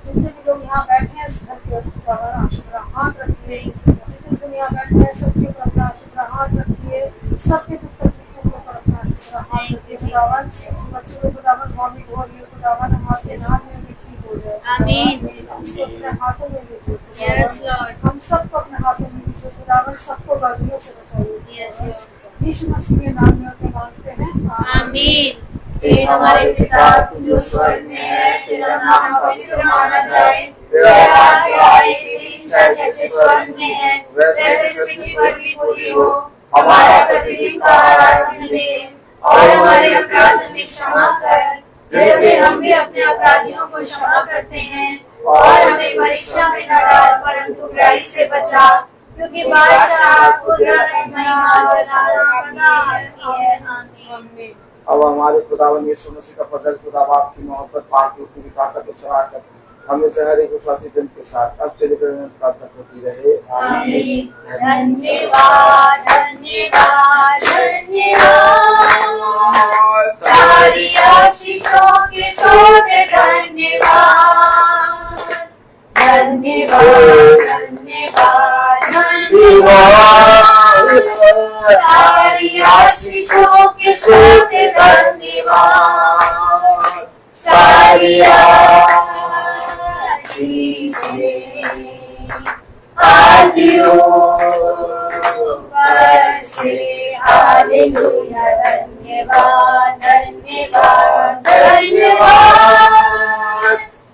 जितने भी लोग यहाँ बैठे हैं घर के ऊपर आशीर्वाद हाथ रखिए। जितने लोग यहाँ बैठे हैं सबके ऊपर अपना आशीर्वाद हाथ रखिए। सबके दुख तकलीफों के ऊपर अपना आशीर्वाद हाथ रखिए। खुदावन बच्चों को खुदावन वॉमिट हो रही है, खुदावन हमारे नाम में भी ठीक हो जाए। आमीन। उसको अपने हाथों में लीजिए। Yes, Lord. हम सबको अपने हाथों में लीजिए। खुदावन सबको गर्मियों से बचाइए। Yes, Lord. यीशु मसीह के नाम में होकर मांगते हैं, आमीन। हे हमारे पिता जो स्वर्ग में है, तेरा नाम पवित्र माना जाए। तेरा राज्य आए, तेरी इच्छा जैसे स्वर्ग में है वैसे पृथ्वी पर भी पूरी हो। हमारा प्रतिदिन का आहार हमें दे और हमारे अपराध में क्षमा कर जैसे हम भी अपने अपराधियों को क्षमा करते हैं। और हमें परीक्षा में न डाल परंतु बुराई से बचा, क्योंकि बादशाह कुदरत महिमा और सदा है। आमीन। अब हमारे खुदावन यीशु मसीह का फजल, खुदावा आपकी मोहब्बत, पाक की दिखाकर तो सराहकर हमें हर एक विश्वासी जन के साथ अब से लेकर अनंत काल तक होती रहे। आमीन। धन्यवाद धन्यवाद धन्यवाद, सारी आशीषों के शोधे धन्यवाद धन्यवाद धन्यवाद धन्यवाद, सारी आशीषों के शोधे धन्यवाद, सारी हालेलुया। धन्यवाद धन्यवाद धन्यवाद,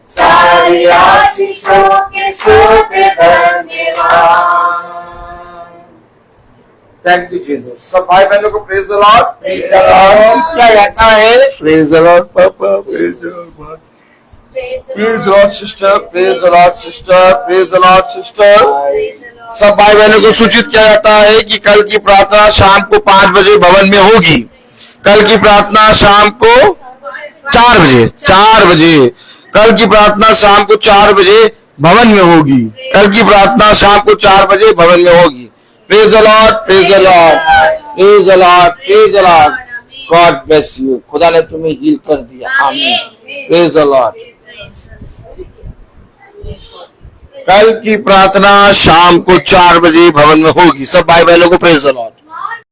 सारी आशीषों के शोधे धन्यवाद। Thank you Jesus. सब भाई बहनों को praise the Lord. Praise the Lord. क्या कहता है? प्रेज द लॉर्ड पापा, praise the Lord. Praise the Lord sister, praise the Lord sister, praise the Lord sister. सब भाई बहनों को सूचित किया जाता है कि कल की प्रार्थना शाम को 5 बजे भवन में होगी। कल की प्रार्थना शाम को 4 बजे, 4 बजे कल की प्रार्थना शाम को 4 बजे भवन में होगी। कल की प्रार्थना शाम को 4 बजे भवन में होगी। Praise the Lord, praise the Lord, praise the Lord, praise the Lord. God bless you. खुदा ने तुम्हें हील कर दिया। आमीन। Praise the Lord. कल की प्रार्थना शाम को 4 बजे भवन में होगी। सब भाई बहनों को प्रेज द लॉर्ड।